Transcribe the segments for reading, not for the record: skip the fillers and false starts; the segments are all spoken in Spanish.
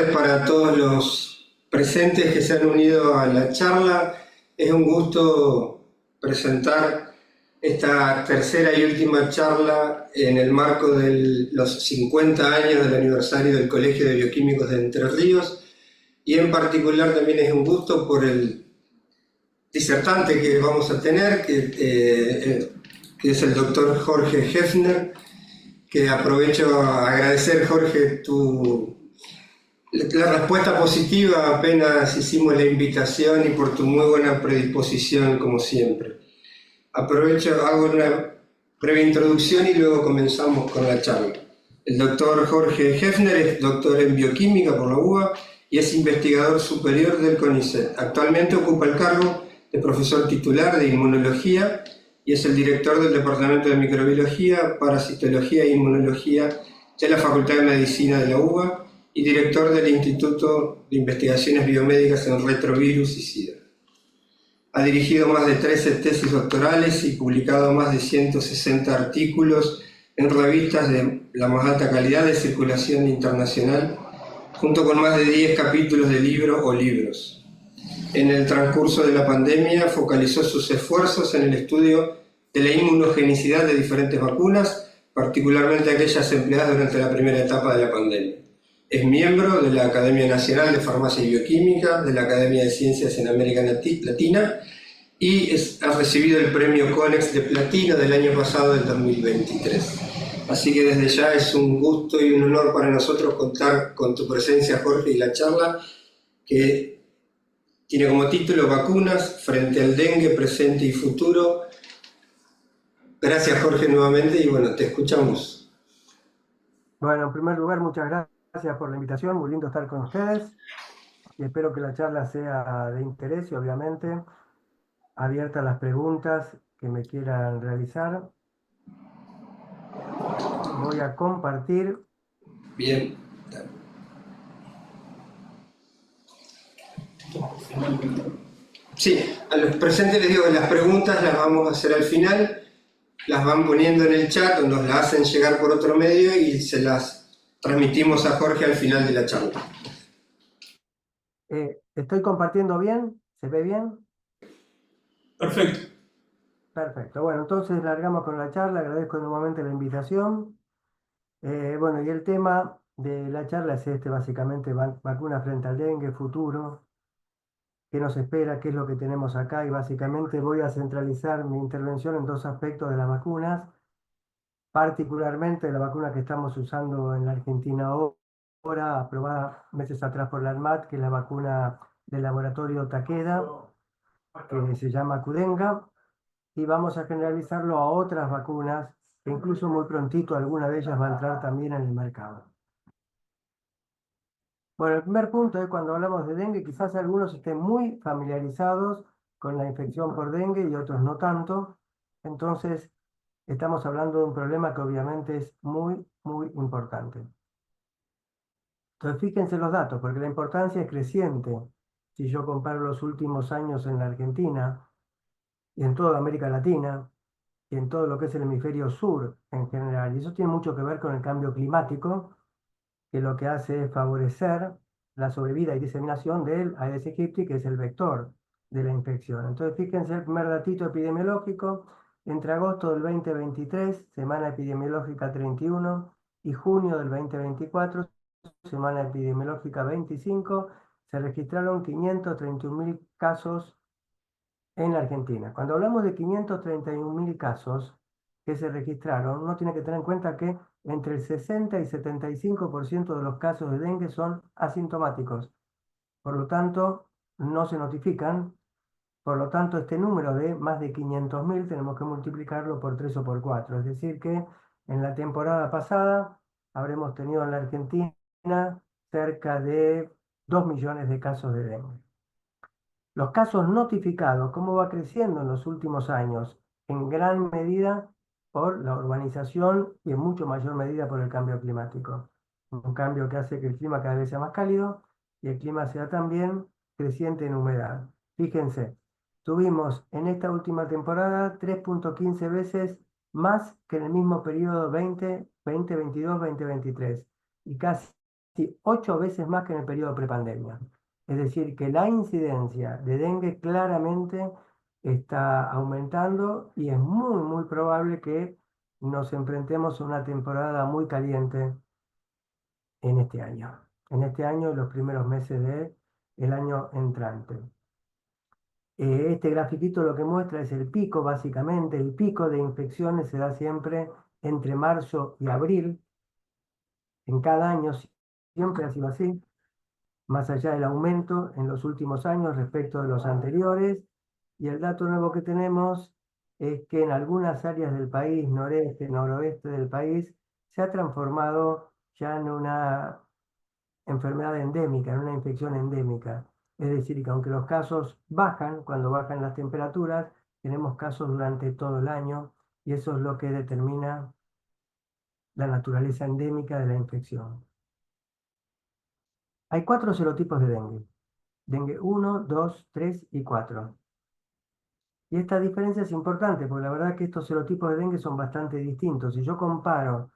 tardes para todos los presentes que se han unido a la charla. Es un gusto presentar esta tercera y última charla en el marco de los 50 años del aniversario del Colegio de Bioquímicos de Entre Ríos, y en particular también es un gusto por el disertante que vamos a tener, que es el doctor Jorge Hefner, que aprovecho a agradecer, Jorge, la respuesta positiva apenas hicimos la invitación y por tu muy buena predisposición, como siempre. Aprovecho, hago una breve introducción y luego comenzamos con la charla. El doctor Jorge Hefner es doctor en bioquímica por la UBA y es investigador superior del CONICET. Actualmente ocupa el cargo de profesor titular de inmunología y es el director del Departamento de Microbiología, Parasitología e Inmunología de la Facultad de Medicina de la UBA y director del Instituto de Investigaciones Biomédicas en Retrovirus y SIDA. Ha dirigido más de 13 tesis doctorales y publicado más de 160 artículos en revistas de la más alta calidad de circulación internacional, junto con más de 10 capítulos de libros o libros. En el transcurso de la pandemia focalizó sus esfuerzos en el estudio de la inmunogenicidad de diferentes vacunas, particularmente aquellas empleadas durante la primera etapa de la pandemia. Es miembro de la Academia Nacional de Farmacia y Bioquímica, de la Academia de Ciencias en América Latina, y ha recibido el premio CONEX de Platino del año pasado, del 2023. Así que desde ya es un gusto y un honor para nosotros contar con tu presencia, Jorge, y la charla, que tiene como título Vacunas frente al dengue, presente y futuro. Gracias, Jorge, nuevamente, y bueno, te escuchamos. Bueno, en primer lugar, muchas gracias por la invitación, muy lindo estar con ustedes y espero que la charla sea de interés y obviamente abierta a las preguntas que me quieran realizar. Voy a compartir. Bien. Sí, a los presentes les digo que las preguntas las vamos a hacer al final, las van poniendo en el chat o nos las hacen llegar por otro medio y se las transmitimos a Jorge al final de la charla. ¿Estoy compartiendo bien? ¿Se ve bien? Perfecto. Perfecto. Bueno, entonces largamos con la charla. Agradezco nuevamente la invitación. Bueno, y el tema de la charla es básicamente, vacuna frente al dengue, futuro, qué nos espera, qué es lo que tenemos acá, y básicamente voy a centralizar mi intervención en dos aspectos de las vacunas, particularmente la vacuna que estamos usando en la Argentina ahora, aprobada meses atrás por la ANMAT, que es la vacuna del laboratorio Takeda, que se llama Qdenga, y vamos a generalizarlo a otras vacunas, que incluso muy prontito alguna de ellas va a entrar también en el mercado. Bueno, el primer punto es cuando hablamos de dengue, quizás algunos estén muy familiarizados con la infección por dengue y otros no tanto. Entonces, estamos hablando de un problema que obviamente es muy, muy importante. Entonces, fíjense los datos, porque la importancia es creciente. Si yo comparo los últimos años en la Argentina y en toda América Latina y en todo lo que es el hemisferio sur en general, y eso tiene mucho que ver con el cambio climático, que lo que hace es favorecer la sobrevida y diseminación del Aedes aegypti, que es el vector de la infección. Entonces, fíjense el primer datito epidemiológico, entre agosto del 2023, semana epidemiológica 31, y junio del 2024, semana epidemiológica 25, se registraron 531.000 casos en la Argentina. Cuando hablamos de 531.000 casos que se registraron, uno tiene que tener en cuenta que entre el 60 y 75% de los casos de dengue son asintomáticos. Por lo tanto, no se notifican. Por lo tanto, este número de más de 500.000 tenemos que multiplicarlo por 3 o por 4. Es decir que en la temporada pasada habremos tenido en la Argentina cerca de 2 millones de casos de dengue. Los casos notificados, ¿cómo va creciendo en los últimos años? En gran medida por la urbanización y en mucho mayor medida por el cambio climático. Un cambio que hace que el clima cada vez sea más cálido y el clima sea también creciente en humedad. Fíjense, tuvimos en esta última temporada 3.15 veces más que en el mismo periodo 2022-2023 y casi 8 veces más que en el periodo prepandemia. Es decir, que la incidencia de dengue claramente está aumentando y es muy, muy probable que nos enfrentemos a una temporada muy caliente en este año. En este año, los primeros meses del año entrante. Este grafiquito lo que muestra es el pico, básicamente. El pico de infecciones se da siempre entre marzo y abril. En cada año siempre ha sido así, más allá del aumento en los últimos años respecto de los anteriores. Y el dato nuevo que tenemos es que en algunas áreas del país, noreste, noroeste del país, se ha transformado ya en una enfermedad endémica, en una infección endémica. Es decir, que aunque los casos bajan, cuando bajan las temperaturas, tenemos casos durante todo el año y eso es lo que determina la naturaleza endémica de la infección. Hay 4 serotipos de dengue. Dengue 1, 2, 3 y 4. Y esta diferencia es importante porque la verdad que estos serotipos de dengue son bastante distintos. Si yo comparo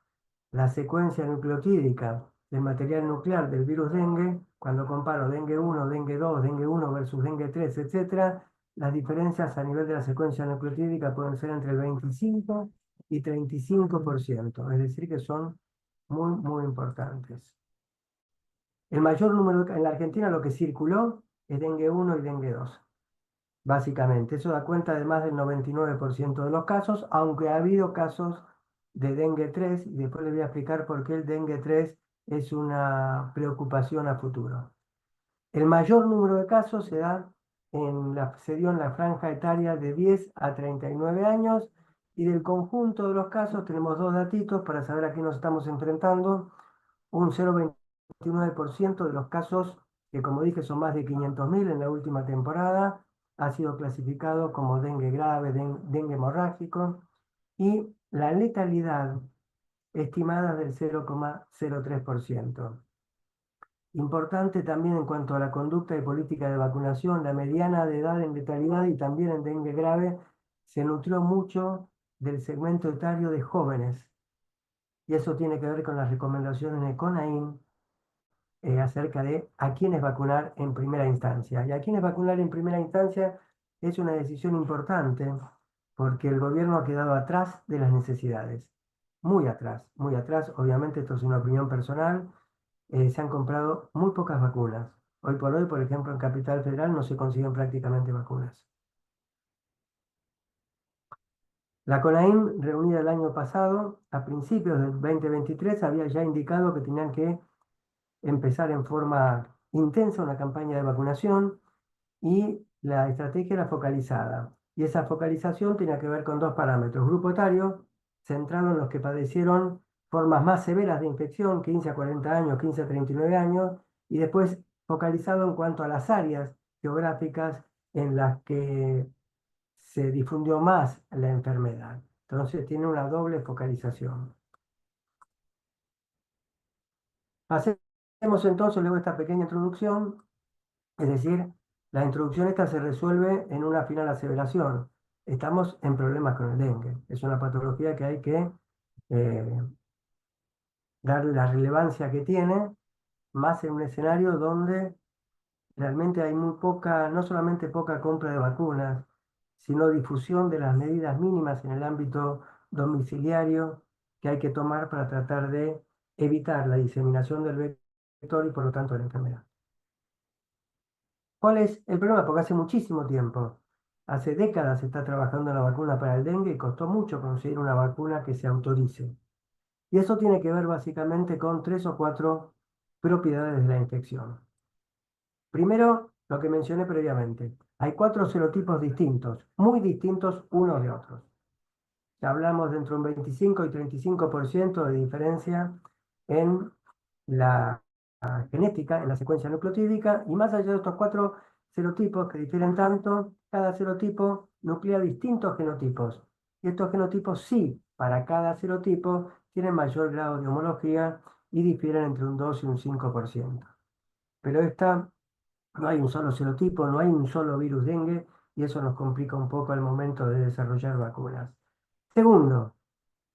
la secuencia nucleotídica del material nuclear del virus dengue, cuando comparo dengue 1, dengue 2, dengue 1 versus dengue 3, etc., las diferencias a nivel de la secuencia nucleotídica pueden ser entre el 25 y 35%, es decir, que son muy, muy importantes. El mayor número, en la Argentina lo que circuló es dengue 1 y dengue 2. Básicamente, eso da cuenta de más del 99% de los casos, aunque ha habido casos de dengue 3, y después les voy a explicar por qué el dengue 3 es una preocupación a futuro. El mayor número de casos se dio en la franja etaria de 10 a 39 años, y del conjunto de los casos tenemos dos datitos para saber a qué nos estamos enfrentando. Un 0,29% de los casos, que como dije son más de 500.000 en la última temporada, ha sido clasificado como dengue grave, dengue hemorrágico, y la letalidad estimada es del 0,03%. Importante también en cuanto a la conducta y política de vacunación, la mediana de edad en letalidad y también en dengue grave se nutrió mucho del segmento etario de jóvenes, y eso tiene que ver con las recomendaciones de CONAIN acerca de a quiénes vacunar en primera instancia. Y a quiénes vacunar en primera instancia es una decisión importante porque el gobierno ha quedado atrás de las necesidades. Muy atrás, muy atrás. Obviamente esto es una opinión personal. Se han comprado muy pocas vacunas. Hoy por hoy, por ejemplo, en Capital Federal no se consiguen prácticamente vacunas. La CONAIN, reunida el año pasado, a principios del 2023, había ya indicado que tenían que empezar en forma intensa una campaña de vacunación y la estrategia era focalizada. Y esa focalización tenía que ver con dos parámetros: grupo etario, centrado en los que padecieron formas más severas de infección, 15 a 40 años, 15 a 39 años, y después focalizado en cuanto a las áreas geográficas en las que se difundió más la enfermedad. Entonces tiene una doble focalización. Hacemos entonces luego esta pequeña introducción, es decir, la introducción esta se resuelve en una final aseveración. Estamos en problemas con el dengue. Es una patología que hay que eh, darle la relevancia que tiene, más en un escenario donde realmente hay muy poca, no solamente poca compra de vacunas, sino difusión de las medidas mínimas en el ámbito domiciliario que hay que tomar para tratar de evitar la diseminación del vector y por lo tanto la enfermedad. ¿Cuál es el problema? Porque hace muchísimo tiempo, hace décadas se está trabajando en la vacuna para el dengue y costó mucho conseguir una vacuna que se autorice. Y eso tiene que ver básicamente con 3 o 4 propiedades de la infección. Primero, lo que mencioné previamente. Hay 4 serotipos distintos, muy distintos unos de otros. Ya hablamos de entre un 25 y 35% de diferencia en la genética, en la secuencia nucleotídica, y más allá de estos 4 serotipos que difieren tanto, cada serotipo nuclea distintos genotipos. Y estos genotipos sí, para cada serotipo, tienen mayor grado de homología y difieren entre un 2 y un 5%. Pero no hay un solo serotipo, no hay un solo virus dengue, y eso nos complica un poco al momento de desarrollar vacunas. Segundo,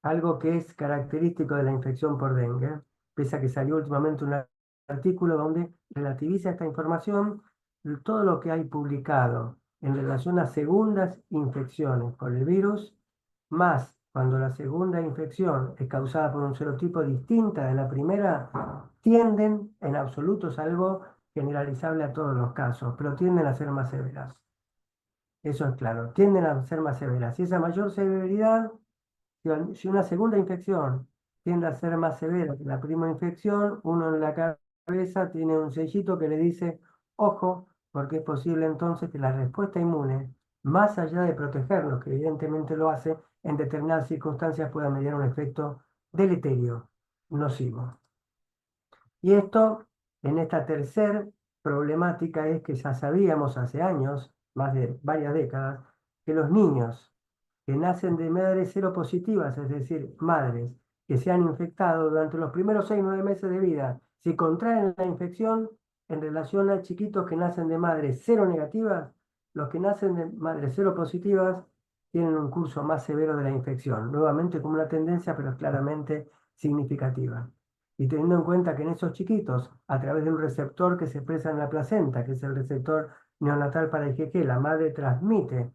algo que es característico de la infección por dengue, pese a que salió últimamente una artículo donde relativiza esta información, todo lo que hay publicado en relación a segundas infecciones por el virus, más cuando la segunda infección es causada por un serotipo distinta de la primera, tienden, en absoluto es algo generalizable a todos los casos, pero tienden a ser más severas. Eso es claro, tienden a ser más severas. Y esa mayor severidad, si una segunda infección tiende a ser más severa que la primera infección, uno en la cabeza tiene un sellito que le dice, ojo, porque es posible entonces que la respuesta inmune, más allá de protegernos, que evidentemente lo hace, en determinadas circunstancias pueda mediar un efecto deleterio, nocivo. Y esto, en esta tercer problemática, es que ya sabíamos hace años, más de varias décadas, que los niños que nacen de madres seropositivas, es decir, madres que se han infectado durante los primeros 6 o 9 meses de vida, si contraen la infección en relación a chiquitos que nacen de madres seronegativas, los que nacen de madres seropositivas tienen un curso más severo de la infección, nuevamente como una tendencia, pero claramente significativa. Y teniendo en cuenta que en esos chiquitos, a través de un receptor que se expresa en la placenta, que es el receptor neonatal para IgG, la madre transmite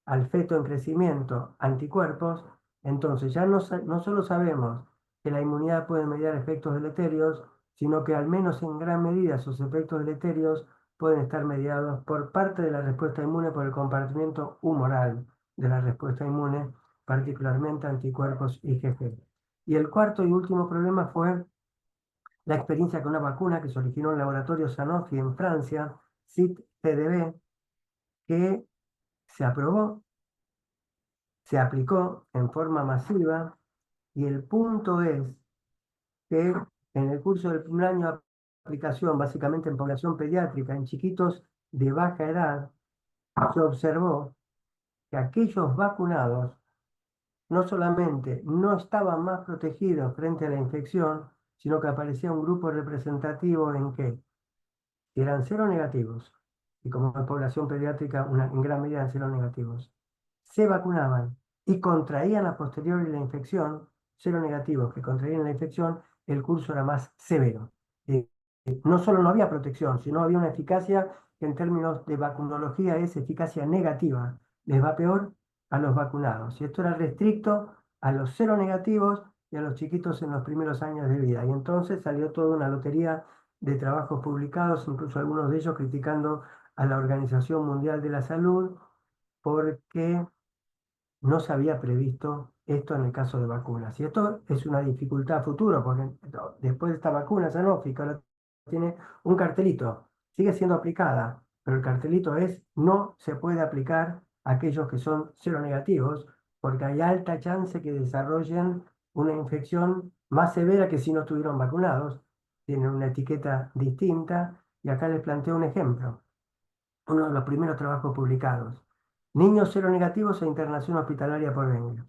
al feto en crecimiento anticuerpos, entonces ya no solo sabemos que la inmunidad puede mediar efectos deleterios, sino que al menos en gran medida sus efectos deleterios pueden estar mediados por parte de la respuesta inmune por el compartimiento humoral de la respuesta inmune, particularmente anticuerpos IgG. Y el cuarto y último problema fue la experiencia con una vacuna que se originó en el laboratorio Sanofi en Francia, CIT-TDB, que se aprobó, se aplicó en forma masiva, y el punto es que en el curso del primer año de aplicación, básicamente en población pediátrica, en chiquitos de baja edad, se observó que aquellos vacunados no solamente no estaban más protegidos frente a la infección, sino que aparecía un grupo representativo en que eran seronegativos, y como en población pediátrica en gran medida eran seronegativos, se vacunaban y contraían a posteriori la infección, seronegativos que contraían la infección, el curso era más severo. No solo no había protección, sino había una eficacia que en términos de vacunología es eficacia negativa. Les va peor a los vacunados. Y esto era restricto a los seronegativos y a los chiquitos en los primeros años de vida. Y entonces salió toda una lotería de trabajos publicados, incluso algunos de ellos criticando a la Organización Mundial de la Salud, porque no se había previsto esto en el caso de vacunas. Y esto es una dificultad a futuro, porque después de esta vacuna Sanofi, que ahora tiene un cartelito, sigue siendo aplicada, pero el cartelito es no se puede aplicar a aquellos que son seronegativos, porque hay alta chance que desarrollen una infección más severa que si no estuvieron vacunados. Tienen una etiqueta distinta, y acá les planteo un ejemplo, uno de los primeros trabajos publicados. Niños seronegativos e internación hospitalaria por dengue.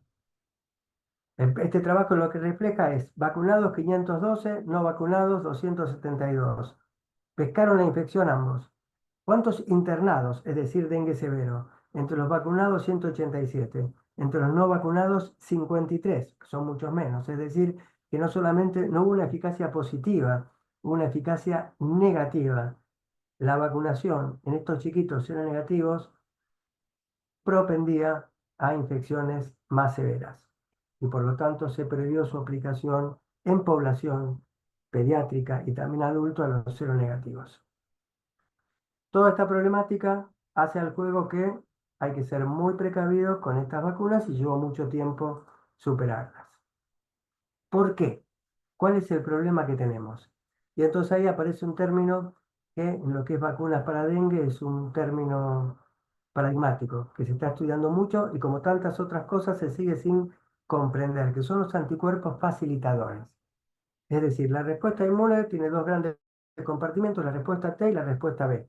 Este trabajo lo que refleja es vacunados 512, no vacunados 272. Pescaron la infección ambos. ¿Cuántos internados, es decir, dengue severo? Entre los vacunados 187, entre los no vacunados 53, que son muchos menos. Es decir, que no solamente no hubo una eficacia positiva, hubo una eficacia negativa. La vacunación en estos chiquitos seronegativos propendía a infecciones más severas, y por lo tanto se previó su aplicación en población pediátrica y también adulto a los seronegativos. Toda esta problemática hace al juego que hay que ser muy precavidos con estas vacunas, y llevó mucho tiempo superarlas. ¿Por qué? ¿Cuál es el problema que tenemos? Y entonces ahí aparece un término que en lo que es vacunas para dengue es un término paradigmático, que se está estudiando mucho y como tantas otras cosas se sigue sin comprender, que son los anticuerpos facilitadores. Es decir, la respuesta inmune tiene dos grandes compartimentos, la respuesta T y la respuesta B.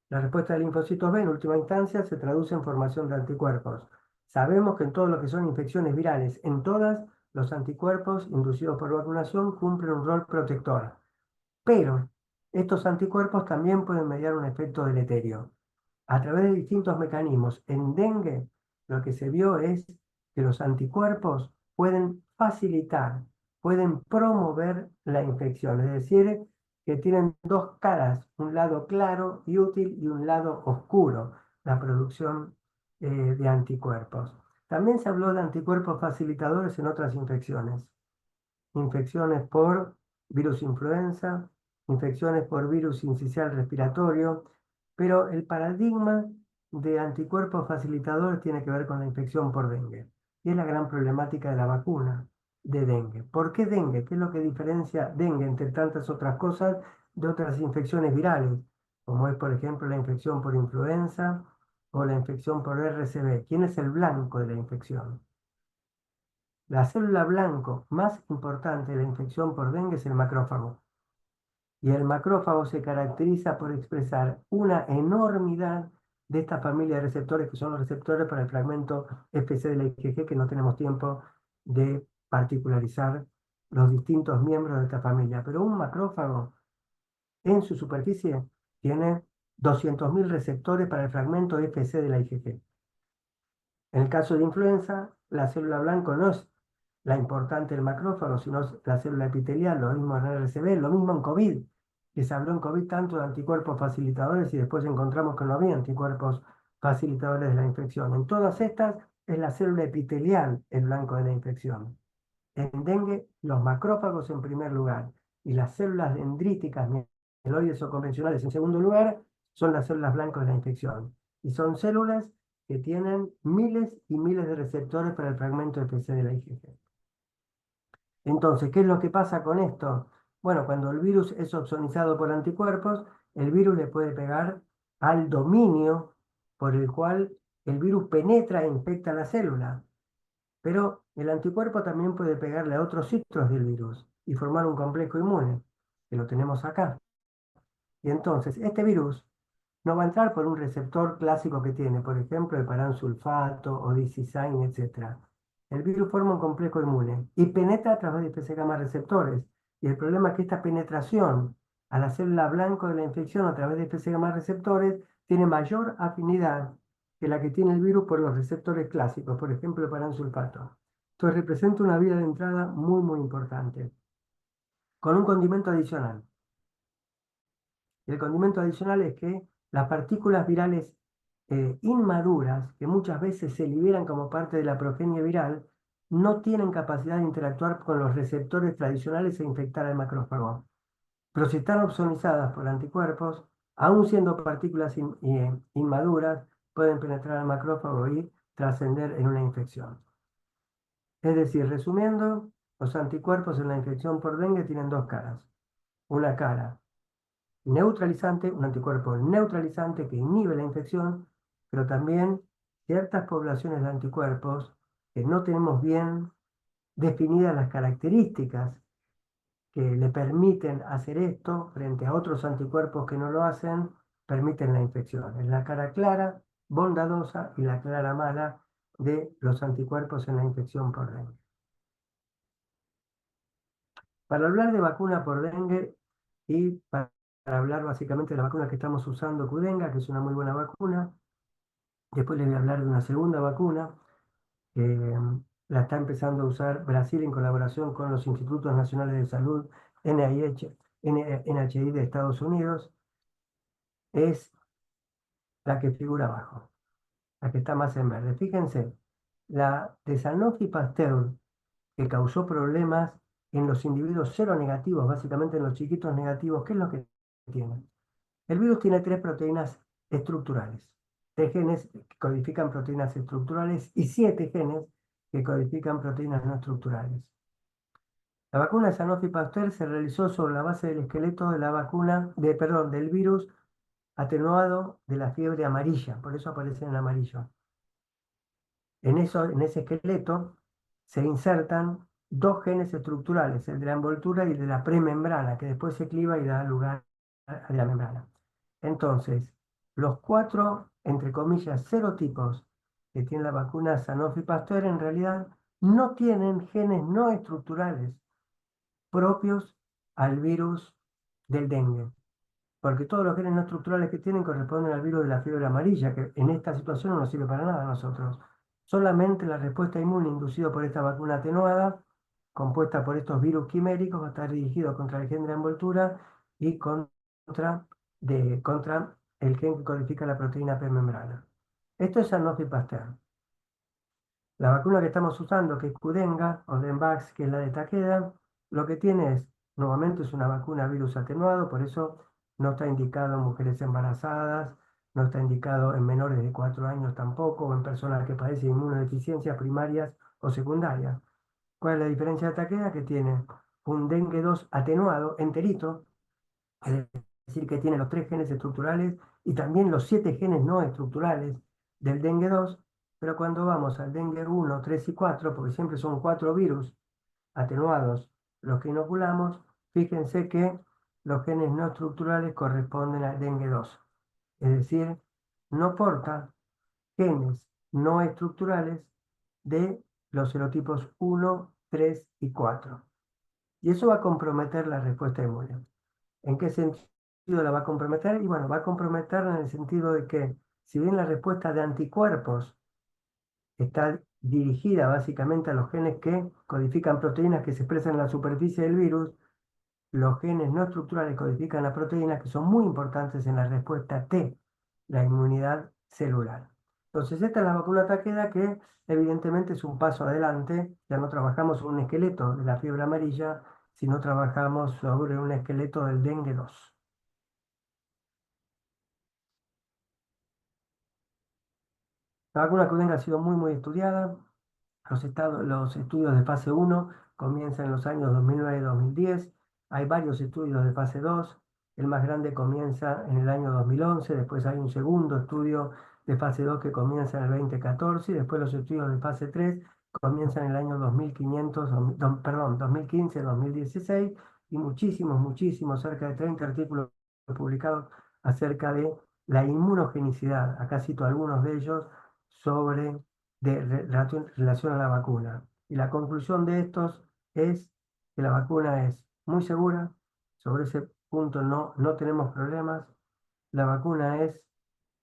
La respuesta de linfocitos B en última instancia se traduce en formación de anticuerpos. Sabemos que en todo lo que son infecciones virales, en todas, los anticuerpos inducidos por vacunación cumplen un rol protector. Pero estos anticuerpos también pueden mediar un efecto deleterio a través de distintos mecanismos. En dengue, lo que se vio es que los anticuerpos pueden facilitar, pueden promover la infección. Es decir, que tienen dos caras, un lado claro y útil y un lado oscuro, la producción de anticuerpos. También se habló de anticuerpos facilitadores en otras infecciones. Infecciones por virus influenza, infecciones por virus incisional respiratorio, pero el paradigma de anticuerpos facilitadores tiene que ver con la infección por dengue. Y es la gran problemática de la vacuna de dengue. ¿Por qué dengue? ¿Qué es lo que diferencia dengue, entre tantas otras cosas, de otras infecciones virales? Como es, por ejemplo, la infección por influenza o la infección por RSV. ¿Quién es el blanco de la infección? La célula blanco más importante de la infección por dengue es el macrófago. Y el macrófago se caracteriza por expresar una enormidad de esta familia de receptores, que son los receptores para el fragmento FC de la IgG, que no tenemos tiempo de particularizar los distintos miembros de esta familia. Pero un macrófago en su superficie tiene 200.000 receptores para el fragmento FC de la IgG. En el caso de influenza, la célula blanco no es la importante del macrófago, sino la célula epitelial, lo mismo en RSV, lo mismo en COVID, que se habló en COVID tanto de anticuerpos facilitadores y después encontramos que no había anticuerpos facilitadores de la infección. En todas estas es la célula epitelial el blanco de la infección. En dengue, los macrófagos en primer lugar y las células dendríticas, mieloides o convencionales en segundo lugar, son las células blancas de la infección. Y son células que tienen miles y miles de receptores para el fragmento de PC de la IgG. Entonces, ¿qué es lo que pasa con esto? Bueno, cuando el virus es opsonizado por anticuerpos, el virus le puede pegar al dominio por el cual el virus penetra e infecta la célula. Pero el anticuerpo también puede pegarle a otros ciclos del virus y formar un complejo inmune, que lo tenemos acá. Y entonces, este virus no va a entrar por un receptor clásico que tiene, por ejemplo, el paransulfato o dicisain, etc. El virus forma un complejo inmune y penetra a través de PC gamma receptores. Y el problema es que esta penetración a la célula blanco de la infección a través de PC gamma receptores tiene mayor afinidad que la que tiene el virus por los receptores clásicos, por ejemplo, el paransulfato. Entonces representa una vía de entrada muy, muy importante. Con un condimento adicional. El condimento adicional es que las partículas virales inmaduras, que muchas veces se liberan como parte de la progenie viral, no tienen capacidad de interactuar con los receptores tradicionales e infectar al macrófago. Pero si están opsonizadas por anticuerpos, aun siendo partículas inmaduras, pueden penetrar al macrófago y trascender en una infección. Es decir, resumiendo, los anticuerpos en la infección por dengue tienen dos caras. Una cara neutralizante, un anticuerpo neutralizante que inhibe la infección, pero también ciertas poblaciones de anticuerpos que no tenemos bien definidas las características que le permiten hacer esto frente a otros anticuerpos que no lo hacen, permiten la infección. Es la cara clara, bondadosa y la clara mala de los anticuerpos en la infección por dengue. Para hablar de vacuna por dengue y para hablar básicamente de la vacuna que estamos usando, Qdenga, que es una muy buena vacuna. Después les voy a hablar de una segunda vacuna que la está empezando a usar Brasil en colaboración con los Institutos Nacionales de Salud, NIH de Estados Unidos. Es la que figura abajo, la que está más en verde. Fíjense, la de Sanofi Pasteur, que causó problemas en los individuos seronegativos, básicamente en los chiquitos negativos, ¿qué es lo que tiene? El virus tiene tres proteínas estructurales, tres genes que codifican proteínas estructurales y 7 genes que codifican proteínas no estructurales. La vacuna de Sanofi Pasteur se realizó sobre la base del esqueleto de la del virus atenuado de la fiebre amarilla, por eso aparece en amarillo. En ese esqueleto se insertan dos genes estructurales, el de la envoltura y el de la premembrana, que después se cliva y da lugar a la membrana. Entonces, los 4, entre comillas, serotipos que tiene la vacuna Sanofi Pasteur en realidad no tienen genes no estructurales propios al virus del dengue, porque todos los genes no estructurales que tienen corresponden al virus de la fiebre amarilla, que en esta situación no nos sirve para nada a nosotros. Solamente la respuesta inmune inducida por esta vacuna atenuada, compuesta por estos virus quiméricos, va a estar dirigido contra el gen de la envoltura y contra el gen que codifica la proteína P-membrana. Esto es Sanofi Pasteur. La vacuna que estamos usando, que es Qdenga o Denvax, que es la de Takeda, lo que tiene es, nuevamente es una vacuna virus atenuado, por eso no está indicado en mujeres embarazadas, no está indicado en menores de 4 años tampoco, o en personas que padecen inmunodeficiencias primarias o secundarias. ¿Cuál es la diferencia de Takeda? Que tiene un dengue 2 atenuado, enterito, es decir, que tiene los 3 genes estructurales y también los 7 genes no estructurales del dengue 2, pero cuando vamos al dengue 1, 3 y 4, porque siempre son 4 virus atenuados los que inoculamos, fíjense que los genes no estructurales corresponden al dengue 2, es decir, no porta genes no estructurales de los serotipos 1, 3 y 4. Y eso va a comprometer la respuesta inmune. ¿En qué sentido la va a comprometer? Y bueno, va a comprometer en el sentido de que, si bien la respuesta de anticuerpos está dirigida básicamente a los genes que codifican proteínas que se expresan en la superficie del virus, los genes no estructurales codifican las proteínas que son muy importantes en la respuesta T, la inmunidad celular. Entonces, esta es la vacuna Takeda que evidentemente es un paso adelante. Ya no trabajamos sobre un esqueleto de la fiebre amarilla, sino trabajamos sobre un esqueleto del dengue 2. La vacuna Qdenga ha sido muy estudiada. Los estudios de fase 1 comienzan en los años 2009 y 2010. Hay varios estudios de fase 2. El más grande comienza en el año 2011. Después hay un segundo estudio de fase 2 que comienza en el 2014. Y después los estudios de fase 3 comienzan en el año 2015, 2016. Y muchísimos, cerca de 30 artículos publicados acerca de la inmunogenicidad. Acá cito algunos de ellos sobre relación a la vacuna. Y la conclusión de estos es que la vacuna es muy segura, sobre ese punto no tenemos problemas. La vacuna es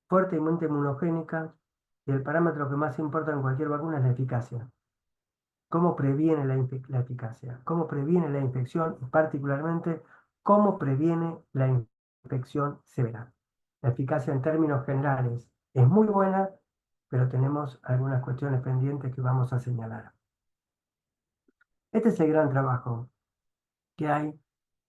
fuertemente inmunogénica y el parámetro que más importa en cualquier vacuna es la eficacia. ¿Cómo previene la eficacia? ¿Cómo previene la infección? Y particularmente, ¿cómo previene la infección severa? La eficacia en términos generales es muy buena, pero tenemos algunas cuestiones pendientes que vamos a señalar. Este es el gran trabajo que hay,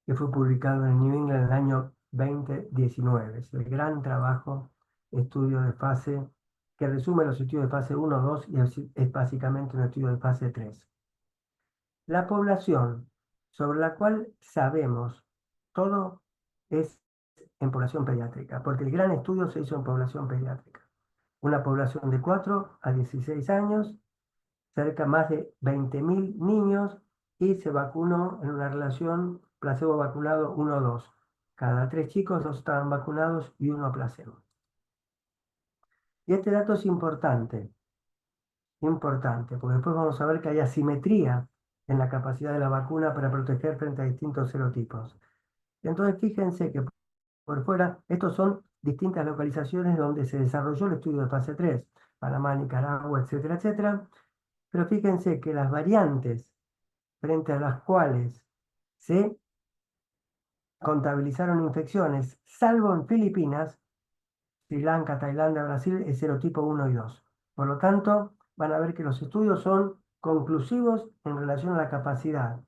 que fue publicado en New England en el año 2019. Es el gran trabajo, estudio de fase, que resume los estudios de fase 1, 2 y es básicamente un estudio de fase 3. La población sobre la cual sabemos todo es en población pediátrica, porque el gran estudio se hizo en población pediátrica. Una población de 4 a 16 años, cerca más de 20.000 niños, y se vacunó en una relación placebo vacunado 1-2. Cada 3 chicos, 2 estaban vacunados y 1 placebo. Y este dato es importante, porque después vamos a ver que hay asimetría en la capacidad de la vacuna para proteger frente a distintos serotipos. Entonces, fíjense que por fuera, estos son distintas localizaciones donde se desarrolló el estudio de fase 3, Panamá, Nicaragua, etcétera, etcétera. Pero fíjense que las variantes frente a las cuales se contabilizaron infecciones, salvo en Filipinas, Sri Lanka, Tailandia, Brasil, es serotipo 1 y 2. Por lo tanto, van a ver que los estudios son conclusivos en relación a la capacidad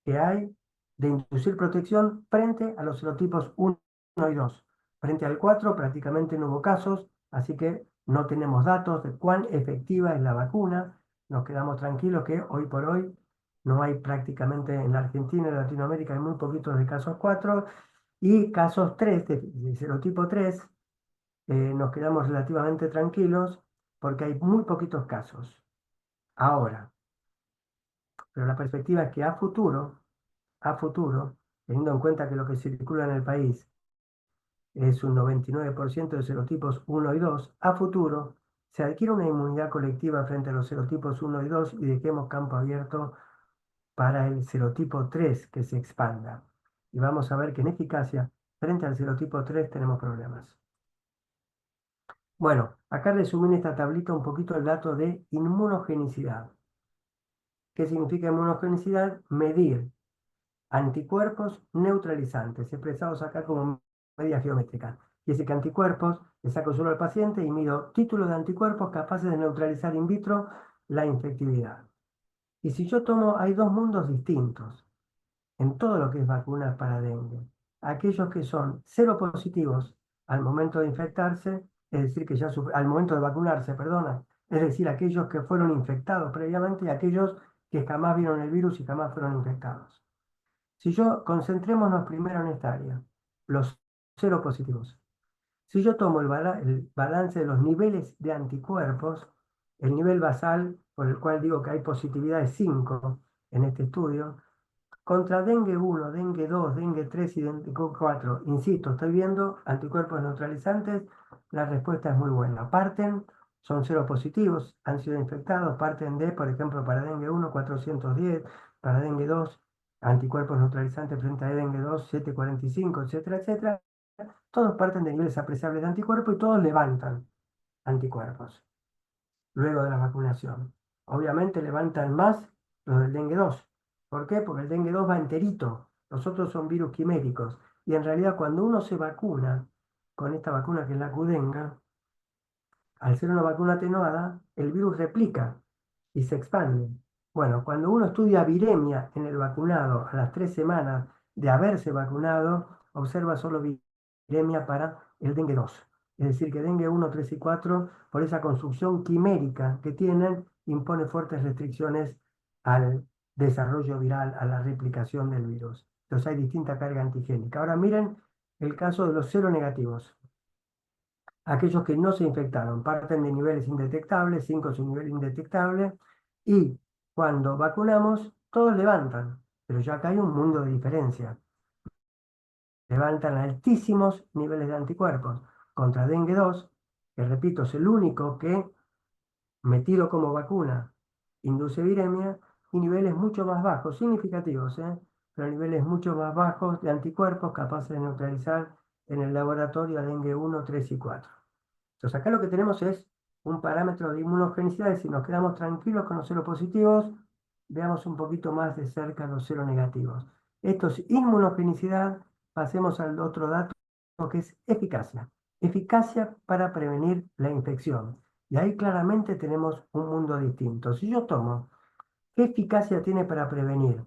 que hay de inducir protección frente a los serotipos 1 y 2. Frente al 4 prácticamente no hubo casos, así que no tenemos datos de cuán efectiva es la vacuna. Nos quedamos tranquilos que hoy por hoy no hay prácticamente en la Argentina y en Latinoamérica, hay muy poquitos de casos 4 y casos 3 de serotipo 3. Nos quedamos relativamente tranquilos porque hay muy poquitos casos. Ahora, pero la perspectiva es que a futuro, teniendo en cuenta que lo que circula en el país es un 99% de serotipos 1 y 2, a futuro se adquiere una inmunidad colectiva frente a los serotipos 1 y 2 y dejemos campo abierto para el serotipo 3 que se expanda. Y vamos a ver que en eficacia, frente al serotipo 3 tenemos problemas. Bueno, acá resumí en esta tablita un poquito el dato de inmunogenicidad. ¿Qué significa inmunogenicidad? Medir anticuerpos neutralizantes, expresados acá como medida geométrica. Y ese que anticuerpos, le saco solo al paciente y mido títulos de anticuerpos capaces de neutralizar in vitro la infectividad. Y si yo tomo, hay dos mundos distintos en todo lo que es vacunas para dengue. Aquellos que son seropositivos al momento de infectarse, es decir, que ya al momento de vacunarse, perdona, es decir, aquellos que fueron infectados previamente y aquellos que jamás vieron el virus y jamás fueron infectados. Si yo concentrémonos primero en esta área, los seropositivos. Si yo tomo el balance de los niveles de anticuerpos, el nivel basal, por el cual digo que hay positividad es 5 en este estudio, contra dengue 1, dengue 2, dengue 3 y dengue 4, insisto, estoy viendo anticuerpos neutralizantes, la respuesta es muy buena. Parten, son seropositivos, han sido infectados, parten de, por ejemplo, para dengue 1, 410, para dengue 2, anticuerpos neutralizantes frente a dengue 2, 745, etcétera, etcétera. Todos parten de niveles apreciables de anticuerpos y todos levantan anticuerpos luego de la vacunación. Obviamente levantan más los del dengue 2. ¿Por qué? Porque el dengue 2 va enterito. Los otros son virus quiméricos. Y en realidad cuando uno se vacuna con esta vacuna que es la Qdenga, al ser una vacuna atenuada, el virus replica y se expande. Bueno, cuando uno estudia viremia en el vacunado a las 3 semanas de haberse vacunado, observa solo viremia para el dengue 2. Es decir, que dengue 1, 3 y 4, por esa construcción quimérica que tienen, impone fuertes restricciones al desarrollo viral, a la replicación del virus. Entonces hay distinta carga antigénica. Ahora miren el caso de los seronegativos. Aquellos que no se infectaron parten de niveles indetectables, 5 es un nivel indetectable, y cuando vacunamos, todos levantan, pero ya acá hay un mundo de diferencia. Levantan altísimos niveles de anticuerpos contra dengue 2, que repito, es el único que, metido como vacuna, induce viremia, y niveles mucho más bajos, significativos, pero niveles mucho más bajos de anticuerpos capaces de neutralizar en el laboratorio a dengue 1, 3 y 4. Entonces acá lo que tenemos es un parámetro de inmunogenicidad, y si nos quedamos tranquilos con los seropositivos, veamos un poquito más de cerca los seronegativos. Esto es inmunogenicidad, pasemos al otro dato que es eficacia. Eficacia para prevenir la infección. Y ahí claramente tenemos un mundo distinto. Si yo tomo, ¿qué eficacia tiene para prevenir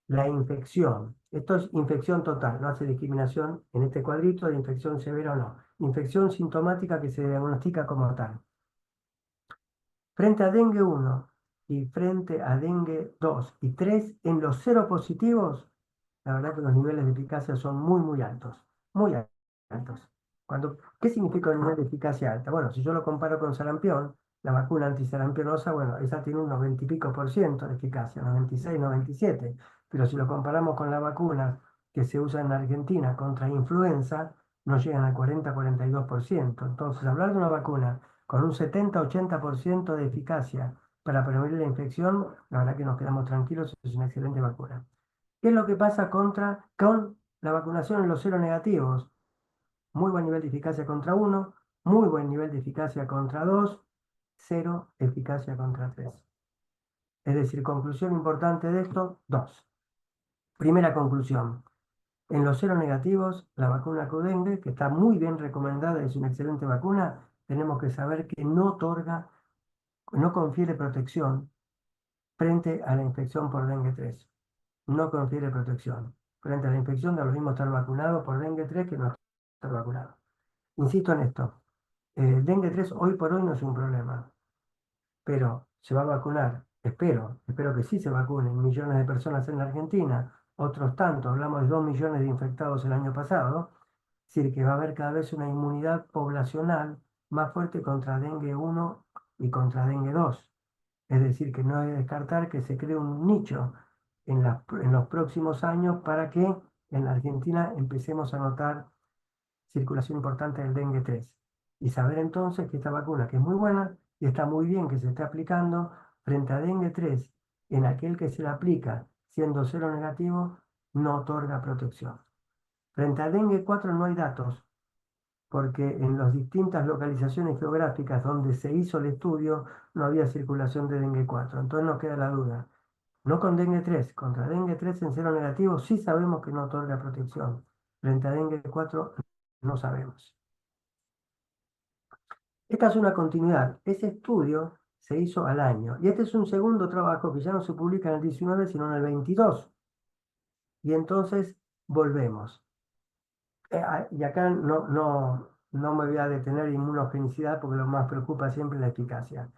la infección? Esto es infección total, no hace discriminación en este cuadrito de infección severa o no. Infección sintomática que se diagnostica como tal. Frente a dengue 1 y frente a dengue 2 y 3, en los seropositivos, la verdad que los niveles de eficacia son muy, muy altos. Muy altos. ¿Qué significa un nivel de eficacia alta? Bueno, si yo lo comparo con sarampión, la vacuna antisarampionosa, bueno, esa tiene un 90 y pico por ciento de eficacia, 96, 97. Pero si lo comparamos con la vacuna que se usa en Argentina contra influenza, no llegan al 40-42%. Entonces, hablar de una vacuna con un 70-80% de eficacia para prevenir la infección, la verdad que nos quedamos tranquilos, es una excelente vacuna. ¿Qué es lo que pasa con la vacunación en los seronegativos? Muy buen nivel de eficacia contra 1, muy buen nivel de eficacia contra 2, 0 eficacia contra 3. Es decir, conclusión importante de esto, 2. Primera conclusión. En los seronegativos, la vacuna Qdenga, que está muy bien recomendada, es una excelente vacuna, tenemos que saber que no otorga, no confiere protección frente a la infección por dengue 3. No confiere protección frente a la infección, de lo mismo estar vacunado por dengue 3 que no estar vacunado. Insisto en esto, dengue 3 hoy por hoy no es un problema, pero se va a vacunar, espero que sí se vacunen millones de personas en la Argentina, otros tantos, hablamos de 2 millones de infectados el año pasado, es decir, que va a haber cada vez una inmunidad poblacional más fuerte contra dengue 1 y contra dengue 2. Es decir, que no hay que descartar que se cree un nicho en los próximos años para que en la Argentina empecemos a notar circulación importante del dengue 3. Y saber entonces que esta vacuna, que es muy buena y está muy bien que se esté aplicando frente a dengue 3, en aquel que se la aplica siendo cero negativo, no otorga protección. Frente a dengue 4 no hay datos, porque en las distintas localizaciones geográficas donde se hizo el estudio no había circulación de dengue 4. Entonces nos queda la duda. No con dengue 3. Contra dengue 3 en cero negativo sí sabemos que no otorga protección. Frente a dengue 4 no sabemos. Esta es una continuidad. Ese estudio se hizo al año. Y este es un segundo trabajo que ya no se publica en el 19, sino en el 22. Y entonces volvemos. Y acá no me voy a detener en inmunogenicidad porque lo más preocupa siempre es la eficacia.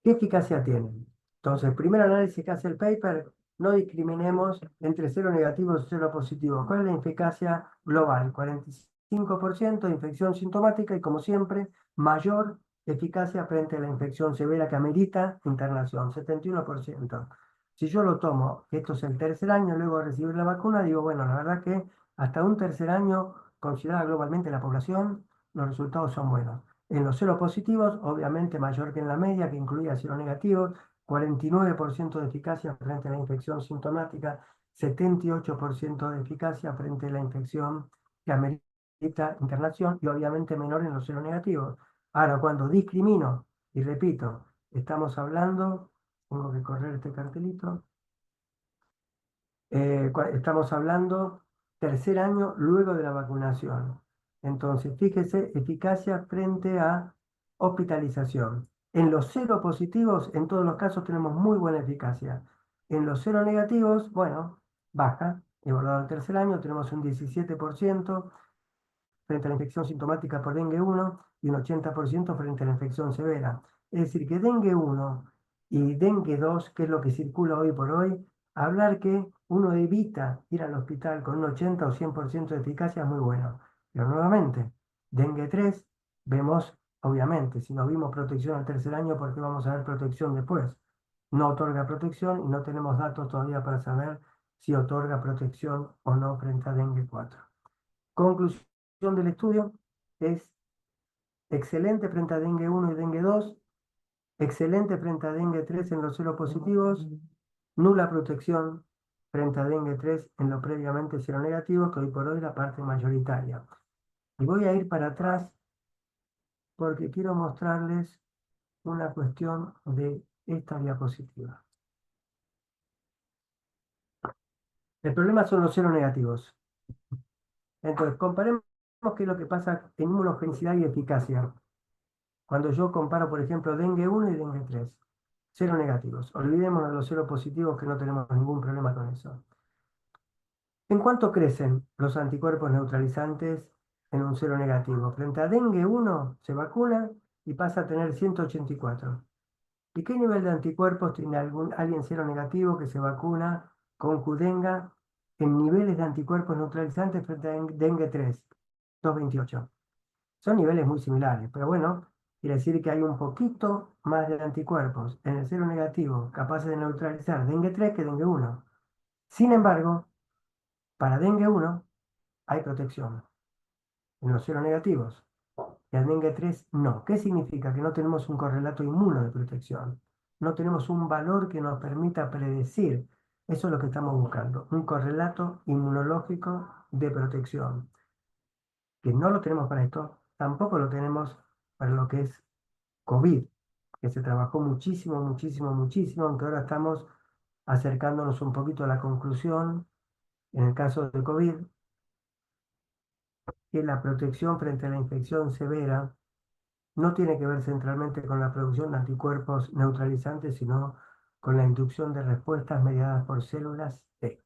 ¿Qué eficacia tienen? Entonces, primer análisis que hace el paper, no discriminemos entre cero negativos y cero positivos. ¿Cuál es la eficacia global? 45% de infección sintomática y, como siempre, mayor eficacia frente a la infección severa que amerita internación, 71%. Si yo lo tomo, que esto es el tercer año luego de recibir la vacuna, digo, bueno, la verdad que hasta un tercer año, considerada globalmente la población, los resultados son buenos. En los cero positivos, obviamente mayor que en la media, que incluía cero negativos, 49% de eficacia frente a la infección sintomática, 78% de eficacia frente a la infección que amerita internación y obviamente menor en los cero negativos. Ahora, cuando discrimino, y repito, estamos hablando, tengo que correr este cartelito, estamos hablando tercer año luego de la vacunación. Entonces, fíjese, eficacia frente a hospitalización. En los cero positivos, en todos los casos tenemos muy buena eficacia. En los cero negativos, bueno, baja. Evaluado al tercer año, tenemos un 17% frente a la infección sintomática por dengue 1 y un 80% frente a la infección severa. Es decir, que dengue 1 y dengue 2, que es lo que circula hoy por hoy, hablar que uno evita ir al hospital con un 80 o 100% de eficacia es muy bueno. Pero nuevamente, dengue 3, vemos, obviamente, si no vimos protección al tercer año, ¿por qué vamos a ver protección después? No otorga protección y no tenemos datos todavía para saber si otorga protección o no frente a dengue 4. Conclusión del estudio es excelente frente a dengue 1 y dengue 2, excelente frente a dengue 3 en los seropositivos, nula protección frente a dengue 3 en los previamente seronegativos, que hoy por hoy es la parte mayoritaria. Y voy a ir para atrás porque quiero mostrarles una cuestión de esta diapositiva. El problema son los seronegativos. Entonces, comparemos qué es lo que pasa en inmunogenicidad y eficacia. Cuando yo comparo, por ejemplo, dengue 1 y dengue 3, cero negativos. Olvidémonos de los cero positivos que no tenemos ningún problema con eso. ¿En cuánto crecen los anticuerpos neutralizantes en un cero negativo? Frente a dengue 1 se vacuna y pasa a tener 184. ¿Y qué nivel de anticuerpos tiene alguien cero negativo que se vacuna con Qdenga en niveles de anticuerpos neutralizantes frente a dengue 3? 228. Son niveles muy similares, pero bueno, quiere decir que hay un poquito más de anticuerpos en el cero negativo capaces de neutralizar dengue 3 que dengue 1. Sin embargo, para dengue 1 hay protección en los cero negativos y al dengue 3 no. ¿Qué significa? Que no tenemos un correlato inmuno de protección. No tenemos un valor que nos permita predecir. Eso es lo que estamos buscando, un correlato inmunológico de protección. Que no lo tenemos para esto, tampoco lo tenemos para lo que es COVID, que se trabajó muchísimo, muchísimo, muchísimo, aunque ahora estamos acercándonos un poquito a la conclusión, en el caso de COVID, que la protección frente a la infección severa no tiene que ver centralmente con la producción de anticuerpos neutralizantes, sino con la inducción de respuestas mediadas por células T.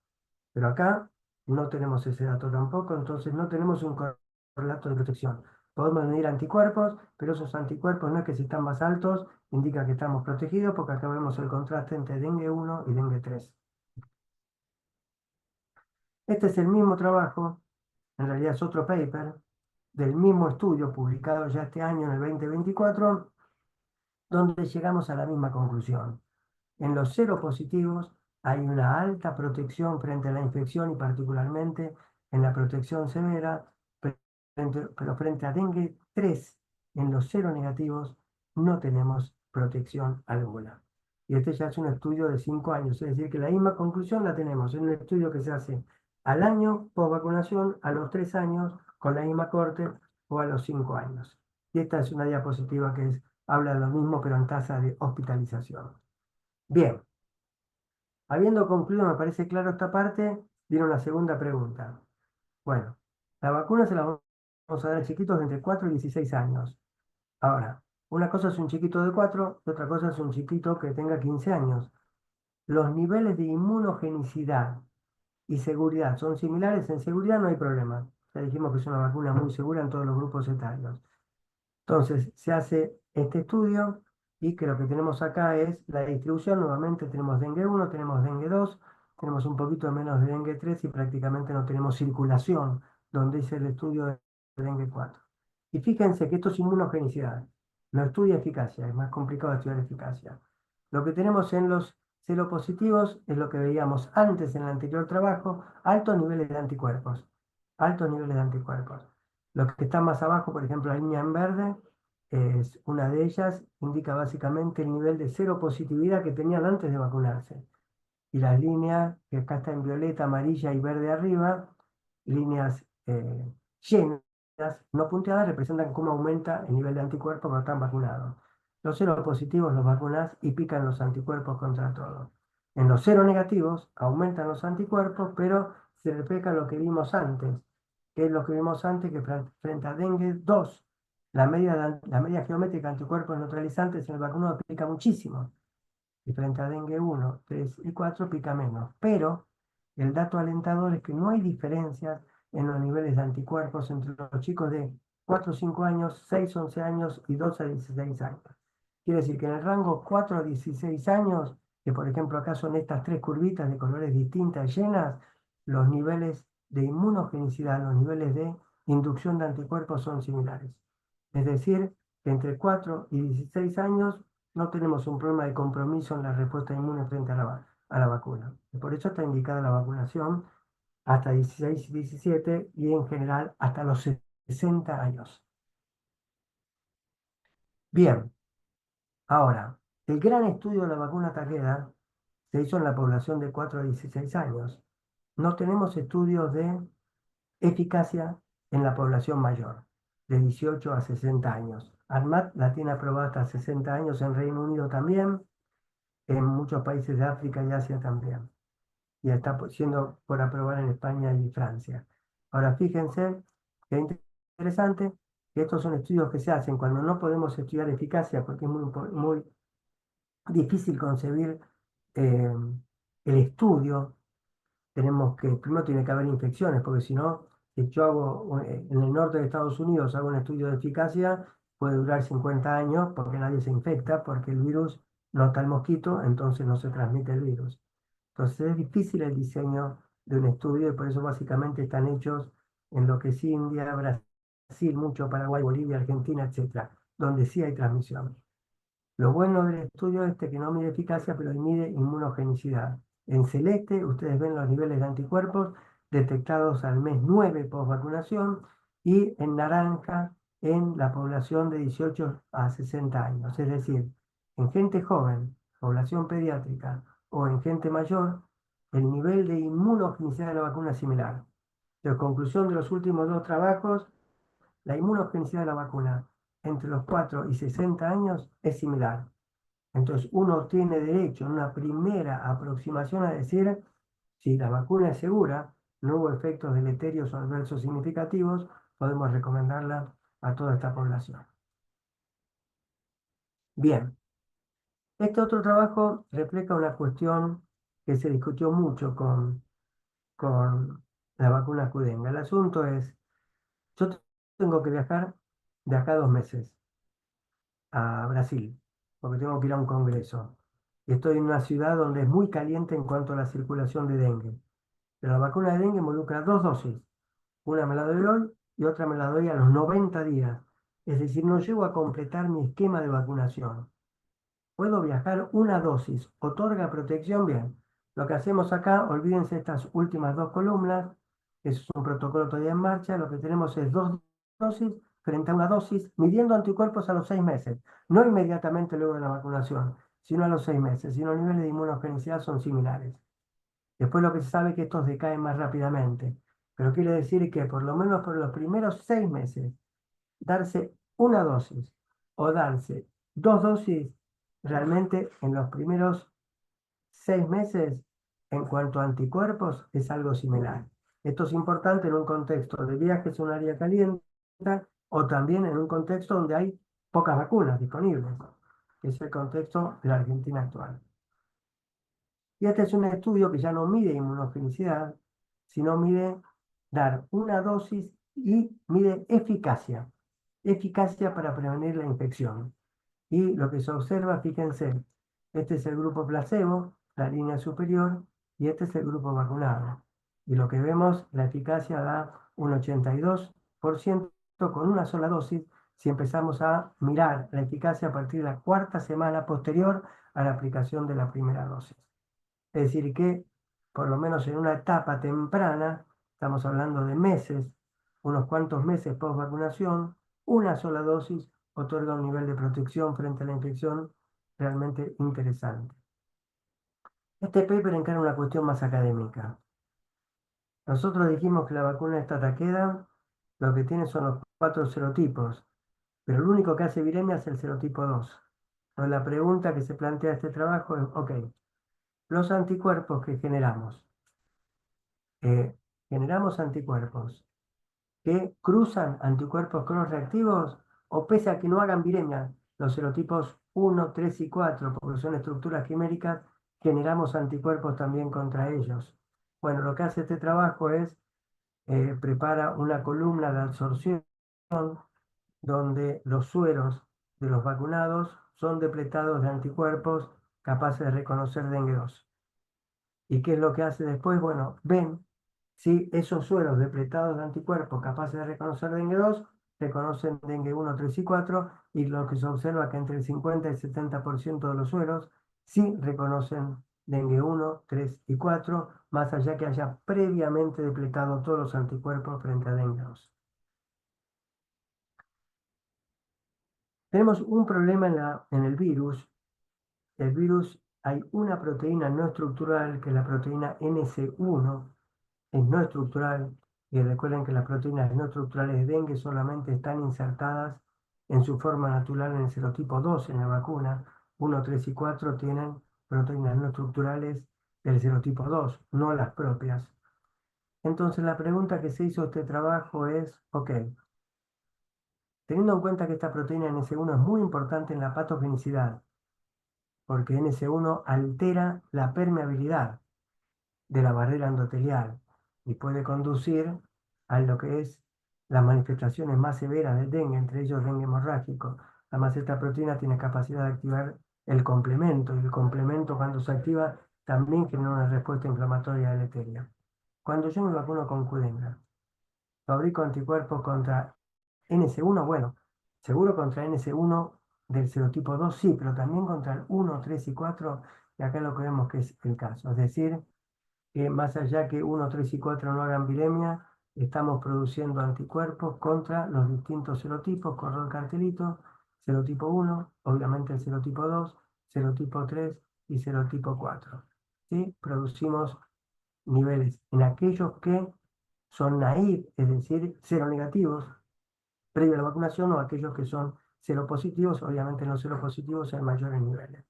Pero acá no tenemos ese dato tampoco, entonces no tenemos un correlato de protección. Podemos medir anticuerpos, pero esos anticuerpos no es que si están más altos, indica que estamos protegidos, porque acá vemos el contraste entre dengue 1 y dengue 3. Este es el mismo trabajo, en realidad es otro paper, del mismo estudio publicado ya este año, en el 2024, donde llegamos a la misma conclusión. En los seropositivos hay una alta protección frente a la infección y particularmente en la protección severa, pero frente a dengue 3, en los seronegativos, no tenemos protección alguna. Y este ya es un estudio de 5 años, es decir, que la misma conclusión la tenemos en un estudio que se hace al año post vacunación, a los 3 años, con la misma corte, o a los 5 años. Y esta es una diapositiva que habla de lo mismo, pero en tasa de hospitalización. Bien, Habiendo concluido, me parece claro esta parte, viene una segunda pregunta. Bueno, la vacuna se la vamos a dar a chiquitos de entre 4 y 16 años. Ahora, una cosa es un chiquito de 4 y otra cosa es un chiquito que tenga 15 años. Los niveles de inmunogenicidad y seguridad son similares. En seguridad no hay problema. Ya dijimos que es una vacuna muy segura en todos los grupos etarios. Entonces, se hace este estudio y que lo que tenemos acá es la distribución. Nuevamente tenemos dengue 1, tenemos dengue 2, tenemos un poquito menos de dengue 3 y prácticamente no tenemos circulación, donde hice el estudio de dengue 4. Y fíjense que esto es inmunogenicidad, no estudia eficacia, es más complicado estudiar eficacia. Lo que tenemos en los seropositivos es lo que veíamos antes en el anterior trabajo, altos niveles de anticuerpos, altos niveles de anticuerpos. Los que están más abajo, por ejemplo, la línea en verde, es una de ellas, indica básicamente el nivel de seropositividad que tenían antes de vacunarse. Y las líneas, que acá está en violeta, amarilla y verde arriba, líneas llenas, no punteadas, representan cómo aumenta el nivel de anticuerpos cuando están vacunados. Los seropositivos los vacunás y pican los anticuerpos contra todo. En los seronegativos aumentan los anticuerpos, pero se replica lo que vimos antes, que es lo que vimos antes que frente a dengue 2, la media geométrica de anticuerpos neutralizantes en el vacunado pica muchísimo. Y frente a dengue 1, 3 y 4 pica menos. Pero el dato alentador es que no hay diferencias en los niveles de anticuerpos entre los chicos de 4 o 5 años, 6 a 11 años y 2 a 16 años. Quiere decir que en el rango 4 a 16 años, que por ejemplo acá son estas tres curvitas de colores distintas llenas, los niveles de inmunogenicidad, los niveles de inducción de anticuerpos son similares. Es decir, que entre 4 y 16 años no tenemos un problema de compromiso en la respuesta inmune frente a la vacuna. Y por eso está indicada la vacunación hasta 16 y 17 y en general hasta los 60 años. Bien, ahora, el gran estudio de la vacuna Takeda se hizo en la población de 4 a 16 años. No tenemos estudios de eficacia en la población mayor, de 18 a 60 años. ANMAT la tiene aprobada hasta 60 años en Reino Unido también, en muchos países de África y Asia también. Y está siendo por aprobar en España y Francia. Ahora fíjense que es interesante que estos son estudios que se hacen cuando no podemos estudiar eficacia porque es muy difícil concebir eh, el estudio. Tenemos que, primero tiene que haber infecciones, porque si no, si yo hago en el norte de Estados Unidos hago un estudio de eficacia, puede durar 50 años porque nadie se infecta, porque el virus no está el mosquito, entonces no se transmite el virus. Entonces es difícil el diseño de un estudio y por eso básicamente están hechos en lo que es India, Brasil, mucho Paraguay, Bolivia, Argentina, etcétera, donde sí hay transmisión. Lo bueno del estudio es que no mide eficacia, pero mide inmunogenicidad. En celeste ustedes ven los niveles de anticuerpos detectados al mes 9 post vacunación y en naranja en la población de 18 a 60 años. Es decir, en gente joven, población pediátrica o en gente mayor, el nivel de inmunogenicidad de la vacuna es similar. La conclusión de los últimos dos trabajos, la inmunogenicidad de la vacuna entre los 4 y 60 años es similar. Entonces uno tiene derecho en una primera aproximación a decir si la vacuna es segura, no hubo efectos deleterios o adversos significativos, podemos recomendarla a toda esta población. Bien, este otro trabajo refleja una cuestión que se discutió mucho con la vacuna Qdenga. El asunto es, yo tengo que viajar de acá a 2 meses a Brasil, porque tengo que ir a un congreso. Y estoy en una ciudad donde es muy caliente en cuanto a la circulación de dengue. Pero la vacuna de dengue involucra dos dosis. Una me la doy hoy y otra me la doy a los 90 días. Es decir, no llego a completar mi esquema de vacunación. Puedo viajar una dosis, otorga protección, bien. Lo que hacemos acá, olvídense estas últimas dos columnas, es un protocolo todavía en marcha, lo que tenemos es dos dosis frente a una dosis, midiendo anticuerpos a los 6 meses, no inmediatamente luego de la vacunación, sino a los 6 meses, y los niveles de inmunogenicidad son similares. Después lo que se sabe es que estos decaen más rápidamente, pero quiere decir que por lo menos por los primeros 6 meses, darse una dosis o darse dos dosis, realmente en los primeros 6 meses en cuanto a anticuerpos, es algo similar. Esto es importante en un contexto de viajes a un área caliente o también en un contexto donde hay pocas vacunas disponibles, que es el contexto de la Argentina actual. Y este es un estudio que ya no mide inmunogenicidad, sino mide dar una dosis y mide eficacia, eficacia para prevenir la infección. Y lo que se observa, fíjense, este es el grupo placebo, la línea superior, y este es el grupo vacunado. Y lo que vemos, la eficacia da un 82% con una sola dosis si empezamos a mirar la eficacia a partir de la cuarta semana posterior a la aplicación de la primera dosis. Es decir, que por lo menos en una etapa temprana, estamos hablando de meses, unos cuantos meses post vacunación, una sola dosis otorga un nivel de protección frente a la infección realmente interesante. Este paper encara una cuestión más académica. Nosotros dijimos que la vacuna esta Takeda lo que tiene son los 4 serotipos, pero el único que hace viremia es el serotipo 2. Entonces la pregunta que se plantea este trabajo es, ok, los anticuerpos que generamos anticuerpos que cruzan anticuerpos cross-reactivos o pese a que no hagan viremia, los serotipos 1, 3 y 4, porque son estructuras quiméricas, generamos anticuerpos también contra ellos. Bueno, lo que hace este trabajo es prepara una columna de absorción donde los sueros de los vacunados son depletados de anticuerpos capaces de reconocer dengue 2. ¿Y qué es lo que hace después? Bueno, ven si esos sueros depletados de anticuerpos capaces de reconocer dengue 2 reconocen dengue 1, 3 y 4, y lo que se observa que entre el 50 y el 70% de los sueros sí reconocen dengue 1, 3 y 4, más allá que haya previamente depletado todos los anticuerpos frente a dengue 2. Tenemos un problema en el virus. El virus, hay una proteína no estructural, que es la proteína NC1, es no estructural, y recuerden que las proteínas no estructurales de dengue solamente están insertadas en su forma natural en el serotipo 2 en la vacuna. 1, 3 y 4 tienen proteínas no estructurales del serotipo 2, no las propias. Entonces la pregunta que se hizo este trabajo es, ok, teniendo en cuenta que esta proteína NS1 es muy importante en la patogenicidad, porque NS1 altera la permeabilidad de la barrera endotelial y puede conducir a lo que es las manifestaciones más severas del dengue, entre ellos dengue hemorrágico. Además, esta proteína tiene capacidad de activar el complemento, y el complemento cuando se activa también genera una respuesta inflamatoria deleteria. Cuando yo me vacuno con Qdenga, fabrico anticuerpos contra NS1, bueno, seguro contra NS1 del serotipo 2, sí, pero también contra el 1, 3 y 4, y acá lo que vemos que es el caso. Es decir, que más allá que 1, 3 y 4 no hagan viremia, estamos produciendo anticuerpos contra los distintos serotipos, corro el cartelito, serotipo 1, obviamente el serotipo 2, serotipo 3 y serotipo 4. ¿Sí? Producimos niveles en aquellos que son naive, es decir, seronegativos, previo a la vacunación, o aquellos que son seropositivos, obviamente en los seropositivos hay mayores niveles.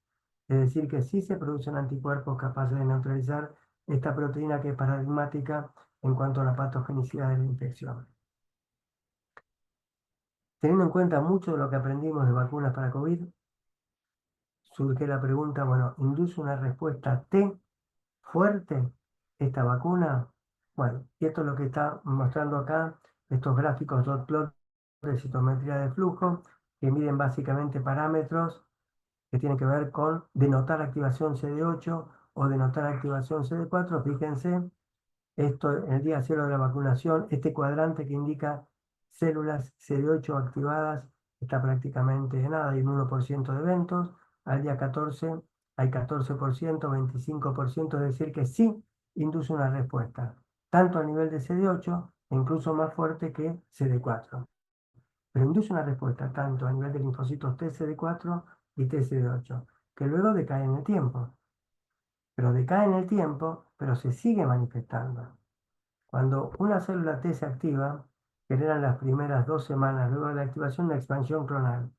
Es decir, que sí se producen anticuerpos capaces de neutralizar esta proteína que es paradigmática en cuanto a la patogenicidad de la infección. Teniendo en cuenta mucho de lo que aprendimos de vacunas para COVID, surge la pregunta, bueno, ¿induce una respuesta T fuerte esta vacuna? Bueno, y esto es lo que está mostrando acá, estos gráficos dot plot de citometría de flujo, que miden básicamente parámetros que tienen que ver con denotar activación CD8 o denotar activación CD4. Fíjense, esto en el día cero de la vacunación, este cuadrante que indica células CD8 activadas está prácticamente de nada, hay un 1% de eventos. Al día 14 hay 14%, 25%, es decir que sí induce una respuesta, tanto a nivel de CD8 e incluso más fuerte que CD4. Pero induce una respuesta tanto a nivel de linfocitos TCD4 y TCD8, que luego decae en el tiempo. Pero decae en el tiempo, pero se sigue manifestando. Cuando una célula T se activa, generan las primeras 2 semanas luego de la activación una expansión clonal,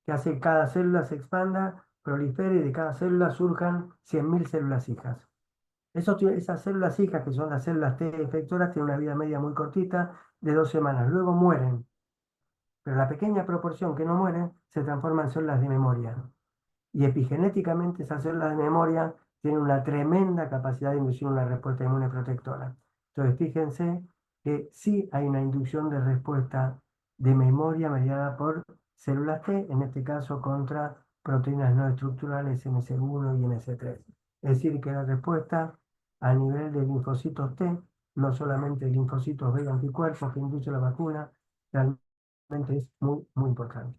que hace que cada célula se expanda, prolifere y de cada célula surjan 100.000 células hijas. Esas células hijas, que son las células T efectoras, tienen una vida media muy cortita, de 2 semanas. Luego mueren, pero la pequeña proporción que no mueren se transforma en células de memoria. Y epigenéticamente esas células de memoria tienen una tremenda capacidad de inducir una respuesta inmune protectora. Entonces, fíjense que sí hay una inducción de respuesta de memoria mediada por células T, en este caso contra proteínas no estructurales NS1 y NS3. Es decir, que la respuesta a nivel de linfocitos T, no solamente linfocitos B anticuerpos que induce la vacuna, realmente es muy, muy importante.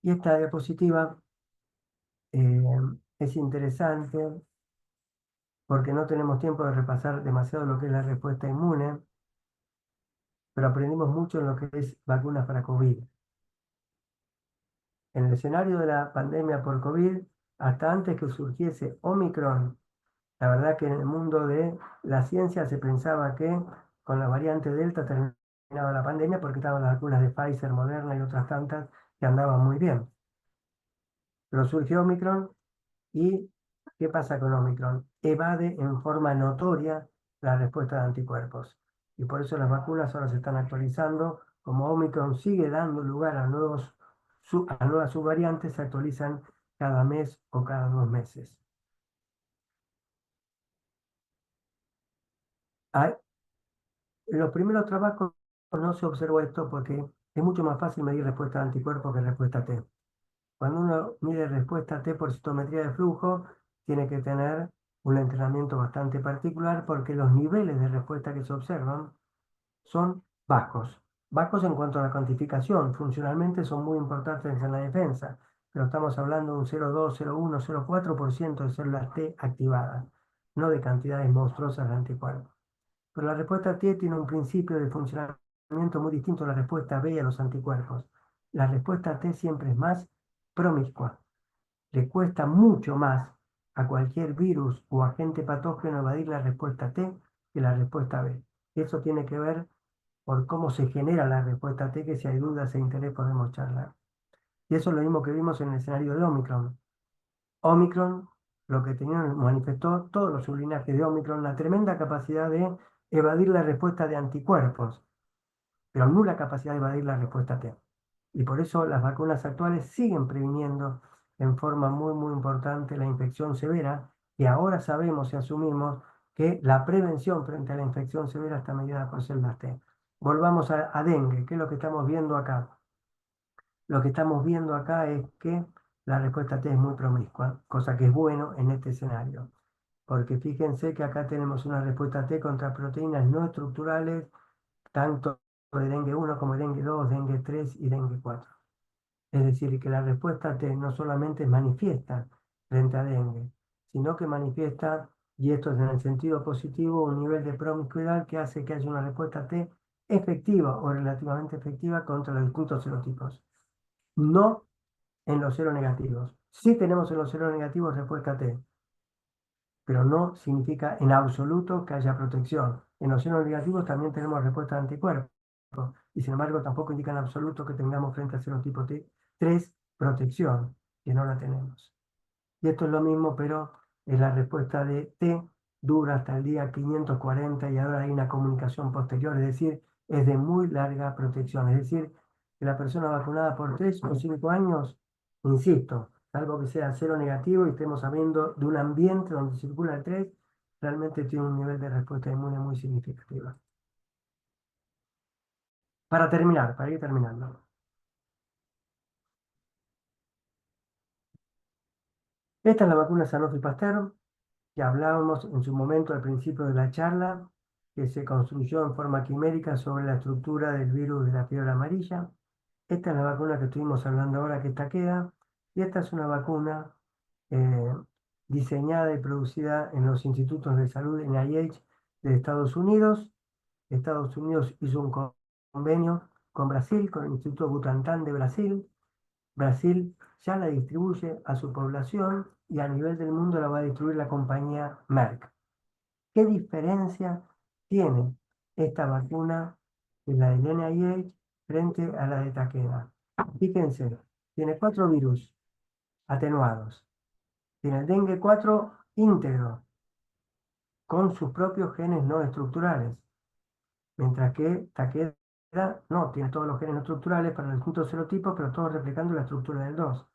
Y esta diapositiva es interesante porque no tenemos tiempo de repasar demasiado lo que es la respuesta inmune, pero aprendimos mucho en lo que es vacunas para COVID. En el escenario de la pandemia por COVID, hasta antes que surgiese Omicron, la verdad que en el mundo de la ciencia se pensaba que con la variante Delta terminaba la pandemia porque estaban las vacunas de Pfizer, Moderna y otras tantas que andaban muy bien. Pero surgió Omicron. ¿Y qué pasa con Omicron? Evade en forma notoria la respuesta de anticuerpos. Y por eso las vacunas ahora se están actualizando. Como Omicron sigue dando lugar a nuevas subvariantes, se actualizan cada mes o cada 2 meses. En los primeros trabajos no se observó esto porque es mucho más fácil medir respuesta de anticuerpos que respuesta T. Cuando uno mide respuesta T por citometría de flujo, tiene que tener un entrenamiento bastante particular porque los niveles de respuesta que se observan son bajos. Bajos en cuanto a la cuantificación. Funcionalmente son muy importantes en la defensa, pero estamos hablando de un 0,2, 0,1, 0,4% de células T activadas, no de cantidades monstruosas de anticuerpos. Pero la respuesta T tiene un principio de funcionamiento muy distinto a la respuesta B y a los anticuerpos. La respuesta T siempre es más promiscua. Le cuesta mucho más a cualquier virus o agente patógeno evadir la respuesta T que la respuesta B. Eso tiene que ver por cómo se genera la respuesta T, que si hay dudas e interés podemos charlar. Y eso es lo mismo que vimos en el escenario de Omicron. Omicron, lo que tenían, manifestó todos los sublinajes de Omicron, la tremenda capacidad de evadir la respuesta de anticuerpos, pero nula capacidad de evadir la respuesta T. Y por eso las vacunas actuales siguen previniendo en forma muy, muy importante la infección severa, y ahora sabemos y asumimos que la prevención frente a la infección severa está mediada por células T. Volvamos a dengue, que es lo que estamos viendo acá. Lo que estamos viendo acá es que la respuesta T es muy promiscua, cosa que es bueno en este escenario. Porque fíjense que acá tenemos una respuesta T contra proteínas no estructurales, tanto de dengue 1 como de dengue 2, dengue 3 y dengue 4. Es decir, que la respuesta T no solamente es manifiesta frente a dengue, sino que manifiesta, y esto es en el sentido positivo, un nivel de promiscuidad que hace que haya una respuesta T efectiva o relativamente efectiva contra los distintos serotipos. No en los seronegativos. Sí tenemos en los seronegativos respuesta T, pero no significa en absoluto que haya protección. En los seronegativos también tenemos respuesta de anticuerpos, y sin embargo tampoco indica en absoluto que tengamos frente al serotipo T3 protección, que no la tenemos. Y esto es lo mismo, pero en la respuesta de T dura hasta el día 540 y ahora hay una comunicación posterior, es decir, es de muy larga protección. Es decir, que la persona vacunada por 3 o 5 años, insisto, salvo que sea cero negativo y estemos hablando de un ambiente donde circula el 3, realmente tiene un nivel de respuesta inmune muy significativa. Para terminar, para ir terminando. Esta es la vacuna Sanofi Pasteur, que hablábamos en su momento al principio de la charla, que se construyó en forma quimérica sobre la estructura del virus de la fiebre amarilla. Esta es la vacuna que estuvimos hablando ahora, que está queda, y esta es una vacuna eh, diseñada y producida en los institutos de salud NIH de Estados Unidos. Estados Unidos hizo un convenio con Brasil, con el Instituto Butantan de Brasil. Brasil ya la distribuye a su población y a nivel del mundo la va a distribuir la compañía Merck. ¿Qué diferencia tiene esta vacuna de la del NIH frente a la de Takeda? Fíjense, tiene 4 virus atenuados. Tiene el dengue 4 íntegro, con sus propios genes no estructurales, mientras que Takeda no, tiene todos los genes no estructurales para los distintos serotipos, pero todos replicando la estructura del 2.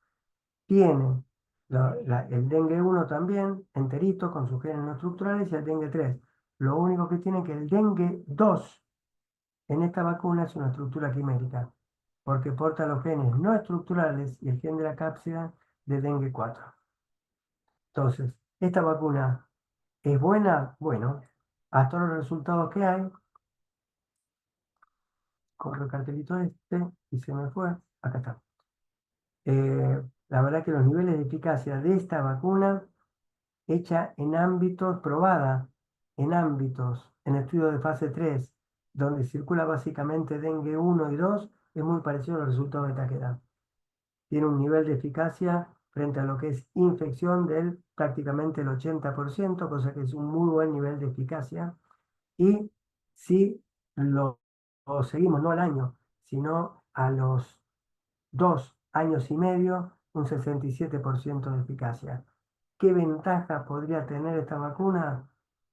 Tiene el dengue 1 también, enterito, con sus genes no estructurales, y el dengue 3. Lo único que tiene que el dengue 2 en esta vacuna es una estructura quimérica, porque porta los genes no estructurales y el gen de la cápsida de dengue 4. Entonces, esta vacuna es buena, bueno, hasta los resultados que hay, corro el cartelito este y se me fue, acá está. La verdad que los niveles de eficacia de esta vacuna, hecha en ámbitos, probada en ámbitos, en estudios de fase 3, donde circula básicamente dengue 1 y 2, es muy parecido a los resultados de Takeda. Tiene un nivel de eficacia frente a lo que es infección del prácticamente el 80%, cosa que es un muy buen nivel de eficacia. Y si lo seguimos no al año, sino a los 2 años y medio, un 67% de eficacia. ¿Qué ventaja podría tener esta vacuna?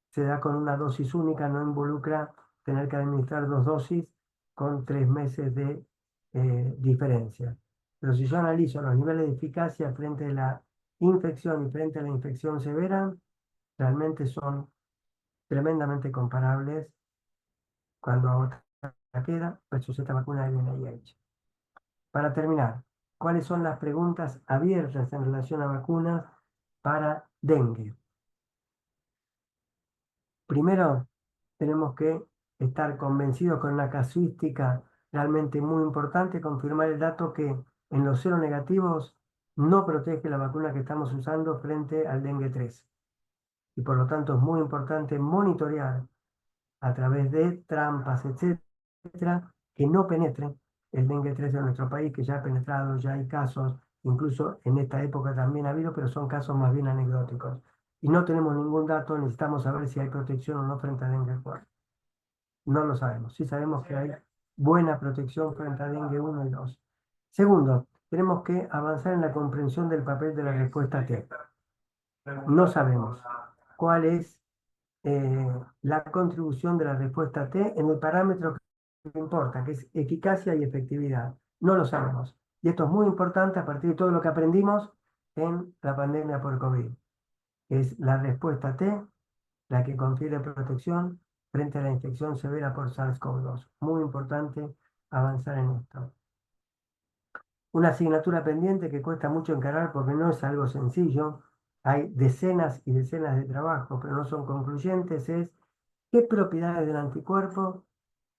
Se da con una dosis única, no involucra tener que administrar 2 dosis con 3 meses de diferencia. Pero si yo analizo los niveles de eficacia frente a la infección y frente a la infección severa, realmente son tremendamente comparables cuando a otra queda versus esta vacuna del NIH. Para terminar, ¿cuáles son las preguntas abiertas en relación a vacunas para dengue? Primero, tenemos que estar convencidos con una casuística realmente muy importante, confirmar el dato que en los seronegativos no protege la vacuna que estamos usando frente al dengue 3. Y por lo tanto es muy importante monitorear a través de trampas, etcétera, que no penetre el dengue 3 en nuestro país, que ya ha penetrado, ya hay casos, incluso en esta época también ha habido, pero son casos más bien anecdóticos. Y no tenemos ningún dato, necesitamos saber si hay protección o no frente a dengue 4. No lo sabemos, sí sabemos que hay buena protección frente a dengue 1 y 2. Segundo, tenemos que avanzar en la comprensión del papel de la respuesta T. No sabemos cuál es la contribución de la respuesta T en el parámetro que importa, que es eficacia y efectividad. No lo sabemos. Y esto es muy importante a partir de todo lo que aprendimos en la pandemia por COVID. Es la respuesta T la que confiere protección frente a la infección severa por SARS-CoV-2. Muy importante avanzar en esto. Una asignatura pendiente que cuesta mucho encarar porque no es algo sencillo. Hay decenas y decenas de trabajos, pero no son concluyentes, es qué propiedades del anticuerpo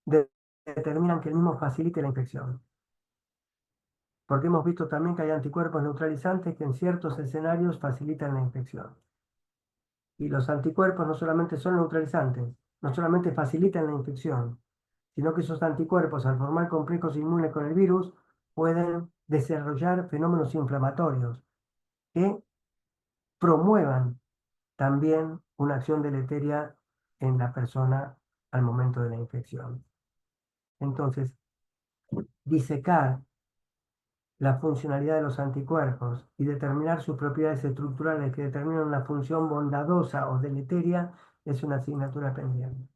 determinan que el mismo facilite la infección. Porque hemos visto también que hay anticuerpos neutralizantes que en ciertos escenarios facilitan la infección. Y los anticuerpos no solamente son neutralizantes, no solamente facilitan la infección, sino que esos anticuerpos, al formar complejos inmunes con el virus, pueden desarrollar fenómenos inflamatorios que promuevan también una acción deleteria en la persona al momento de la infección. Entonces, disecar la funcionalidad de los anticuerpos y determinar sus propiedades estructurales que determinan una función bondadosa o deleteria es una asignatura pendiente.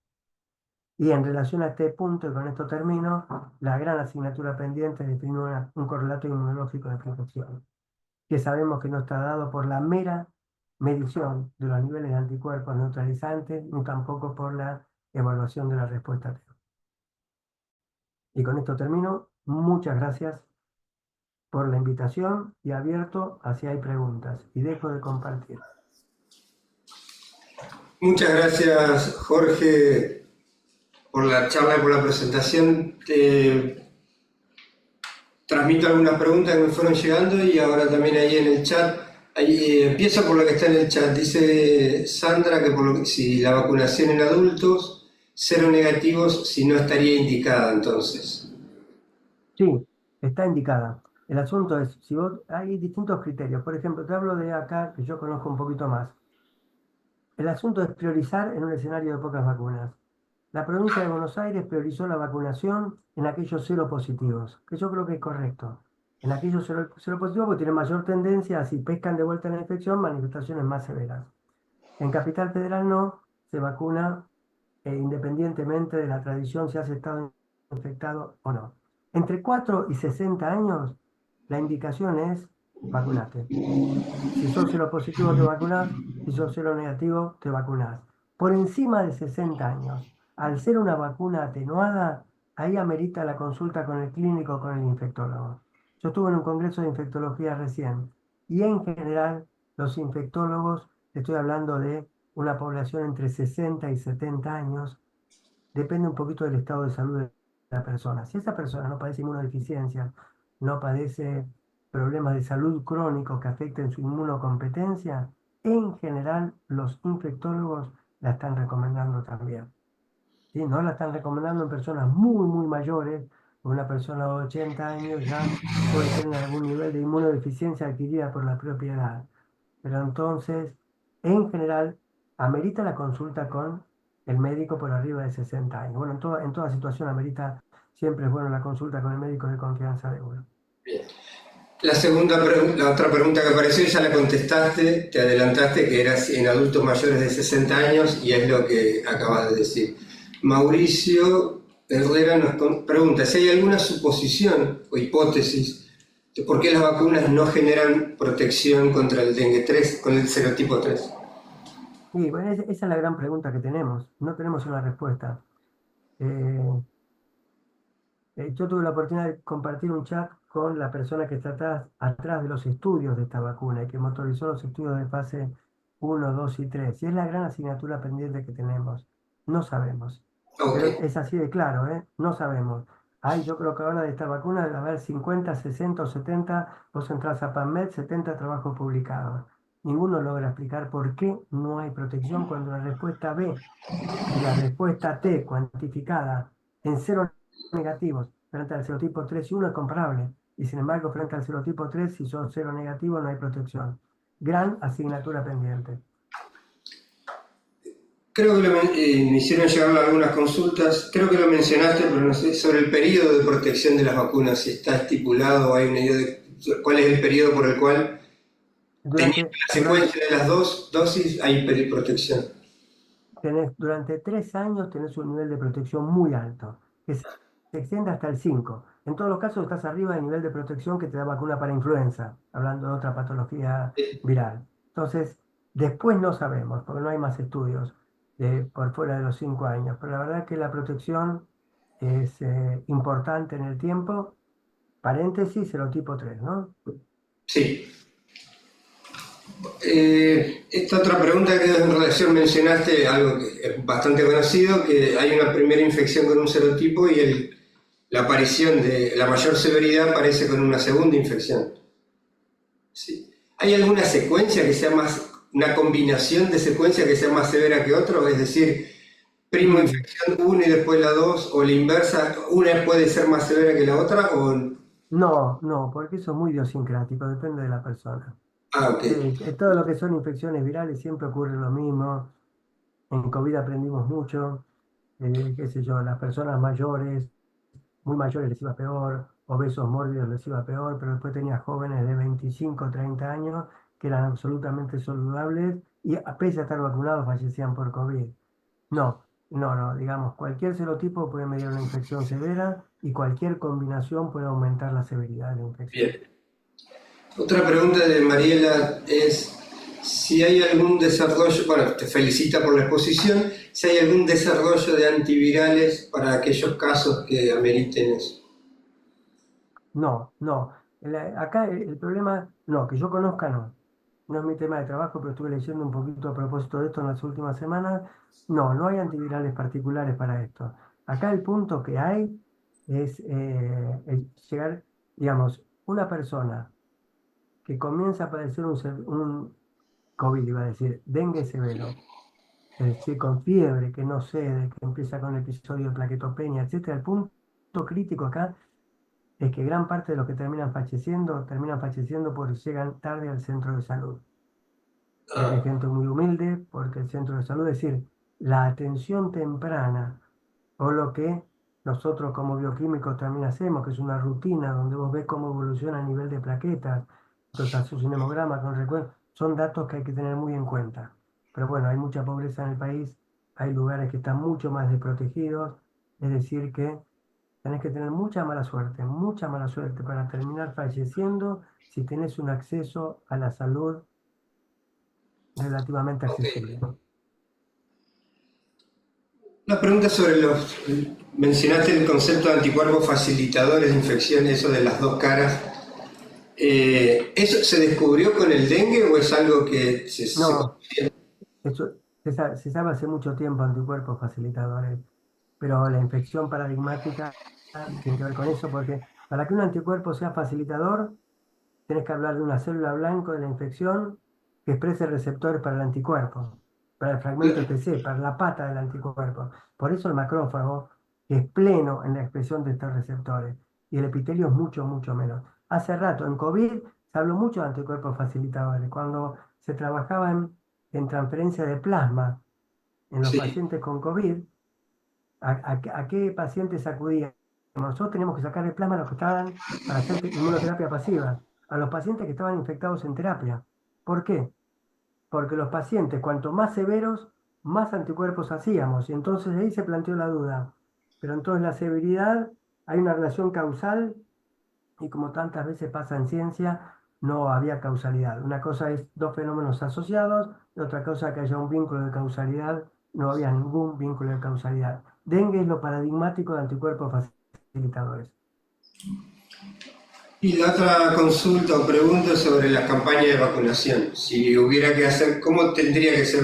Y en relación a este punto, y con esto termino, la gran asignatura pendiente es definir un correlato inmunológico de protección, que sabemos que no está dado por la mera medición de los niveles de anticuerpos neutralizantes, ni tampoco por la evaluación de la respuesta T. Y con esto termino. Muchas gracias por la invitación y abierto a si hay preguntas. Y dejo de compartir. Muchas gracias, Jorge, por la charla y por la presentación. Te transmito algunas preguntas que me fueron llegando y ahora también ahí en el chat. Ahí, empiezo por lo que está en el chat. Dice Sandra que si la vacunación en adultos, cero negativos, si no estaría indicada entonces. Sí, está indicada. El asunto es, si vos, hay distintos criterios. Por ejemplo, te hablo de acá, que yo conozco un poquito más. El asunto es priorizar en un escenario de pocas vacunas. La provincia de Buenos Aires priorizó la vacunación en aquellos seropositivos, que yo creo que es correcto. En aquellos seropositivos porque tienen mayor tendencia a, si pescan de vuelta la infección, manifestaciones más severas. En Capital Federal no, se vacuna independientemente de la tradición, si has estado infectado o no. Entre 4 y 60 años, la indicación es vacunate. Si sos seropositivo, te vacunás. Si sos seronegativo, te vacunás. Por encima de 60 años, al ser una vacuna atenuada, ahí amerita la consulta con el clínico o con el infectólogo. Yo estuve en un congreso de infectología recién y en general los infectólogos, estoy hablando de una población entre 60 y 70 años, depende un poquito del estado de salud de la persona. Si esa persona no padece inmunodeficiencia, no padece problemas de salud crónicos que afecten su inmunocompetencia, en general los infectólogos la están recomendando también. ¿Sí? No la están recomendando en personas muy, muy mayores. Una persona de 80 años ya puede tener algún nivel de inmunodeficiencia adquirida por la propia edad. Pero entonces, en general, amerita la consulta con el médico por arriba de 60 años. Bueno, en toda situación amerita, siempre es bueno la consulta con el médico de confianza de uno. La otra pregunta que apareció ya la contestaste, te adelantaste que eras en adultos mayores de 60 años y es lo que acabas de decir. Mauricio Herrera nos pregunta si hay alguna suposición o hipótesis de por qué las vacunas no generan protección contra el dengue 3, con el serotipo 3. Y bueno, esa es la gran pregunta que tenemos. No tenemos una respuesta. Eh, yo tuve la oportunidad de compartir un chat con la persona que está atrás de los estudios de esta vacuna y que motorizó los estudios de fase 1, 2 y 3. Y es la gran asignatura pendiente que tenemos. No sabemos. Ok, Pero es así de claro, ¿eh? No sabemos. Yo creo que ahora de esta vacuna debe haber 50, 60 o 70. Vos entras a PubMed, 70 trabajos publicados. Ninguno logra explicar por qué no hay protección cuando la respuesta B y la respuesta T cuantificada en cero negativos frente al serotipo 3 y 1 es comparable. Y sin embargo, frente al serotipo 3, si son cero negativos, no hay protección. Gran asignatura pendiente. creo que me hicieron llegar algunas consultas, creo que lo mencionaste, pero no sé, sobre el periodo de protección de las vacunas, si está estipulado o hay una idea de cuál es el periodo por el cual, teniendo Durante, la durante, secuencia de las dos dosis, hay protección. durante 3 años tenés un nivel de protección muy alto, que se extiende hasta el 5. En todos los casos estás arriba del nivel de protección que te da vacuna para influenza, hablando de otra patología viral. Entonces, después no sabemos, porque no hay más estudios por fuera de los 5 años, pero la verdad es que la protección es importante en el tiempo. Paréntesis, serotipo 3, ¿no? Sí. Esta otra pregunta que en relación mencionaste, algo que es bastante conocido, que hay una primera infección con un serotipo y la aparición de la mayor severidad aparece con una segunda infección. Sí. ¿Hay alguna secuencia que sea más, una combinación de secuencia que sea más severa que otra? Es decir, primo Y infección 1 y después la 2 o la inversa, una puede ser más severa que la otra o... no, no, porque eso es muy idiosincrático, depende de la persona. Ah, ok. Todo lo que son infecciones virales siempre ocurre lo mismo. En COVID aprendimos mucho, qué sé yo, las personas mayores, muy mayores les iba peor, obesos mórbidos les iba peor, pero después tenía jóvenes de 25 30 años que eran absolutamente saludables y a pesar de estar vacunados fallecían por COVID. No, no, digamos, cualquier serotipo puede medir una infección severa y cualquier combinación puede aumentar la severidad de la infección. Bien. Otra pregunta de Mariela es si hay algún desarrollo, bueno, te felicita por la exposición, si hay algún desarrollo de antivirales para aquellos casos que ameriten eso. No, no. Acá el problema, no, que yo conozca, no. No es mi tema de trabajo, pero estuve leyendo un poquito a propósito de esto en las últimas semanas. No, no hay antivirales particulares para esto. Acá el punto que hay es llegar, digamos, una persona que comienza a padecer un COVID, iba a decir, dengue severo, es decir, con fiebre, que no cede, que empieza con episodio de plaquetopenia, etcétera. El punto crítico acá es que gran parte de los que terminan falleciendo porque llegan tarde al centro de salud. Porque hay Ah, gente muy humilde, porque el centro de salud, es decir, la atención temprana o lo que nosotros como bioquímicos también hacemos, que es una rutina donde vos ves cómo evoluciona el nivel de plaquetas, entonces haces un hemograma con recuerdo, son datos que hay que tener muy en cuenta. pero bueno, hay mucha pobreza en el país, hay lugares que están mucho más desprotegidos, es decir que tenés que tener mucha mala suerte para terminar falleciendo si tenés un acceso a la salud relativamente Ok. accesible. Una pregunta sobre los... Mencionaste el concepto de anticuerpos facilitadores de infección, eso de las dos caras. ¿Eso se descubrió con el dengue o es algo que se No, conocía? eso se sabe hace mucho tiempo anticuerpos facilitadores, pero la infección paradigmática tiene que ver con eso, porque para que un anticuerpo sea facilitador, tenés que hablar de una célula blanco de la infección que exprese receptores para el anticuerpo, para el fragmento TC, para la pata del anticuerpo. Por eso el macrófago es pleno en la expresión de estos receptores y el epitelio es mucho, mucho menos. Hace rato en COVID se habló mucho de anticuerpos facilitadores. Cuando se trabajaba en transferencia de plasma en los Sí, pacientes con COVID, ¿a qué pacientes acudían? Nosotros teníamos que sacar el plasma a los que estaban para hacer inmunoterapia pasiva, a los pacientes que estaban infectados en terapia. ¿Por qué? Porque los pacientes, cuanto más severos, más anticuerpos hacíamos. Y entonces ahí se planteó la duda. Pero entonces la severidad, hay una relación causal y como tantas veces pasa en ciencia, no había causalidad. Una cosa es dos fenómenos asociados, y otra cosa que haya un vínculo de causalidad, no había ningún vínculo de causalidad. Dengue es lo paradigmático de anticuerpos facilitadores. y la otra consulta o pregunta es sobre las campañas de vacunación. Si hubiera que hacer, ¿cómo tendría que ser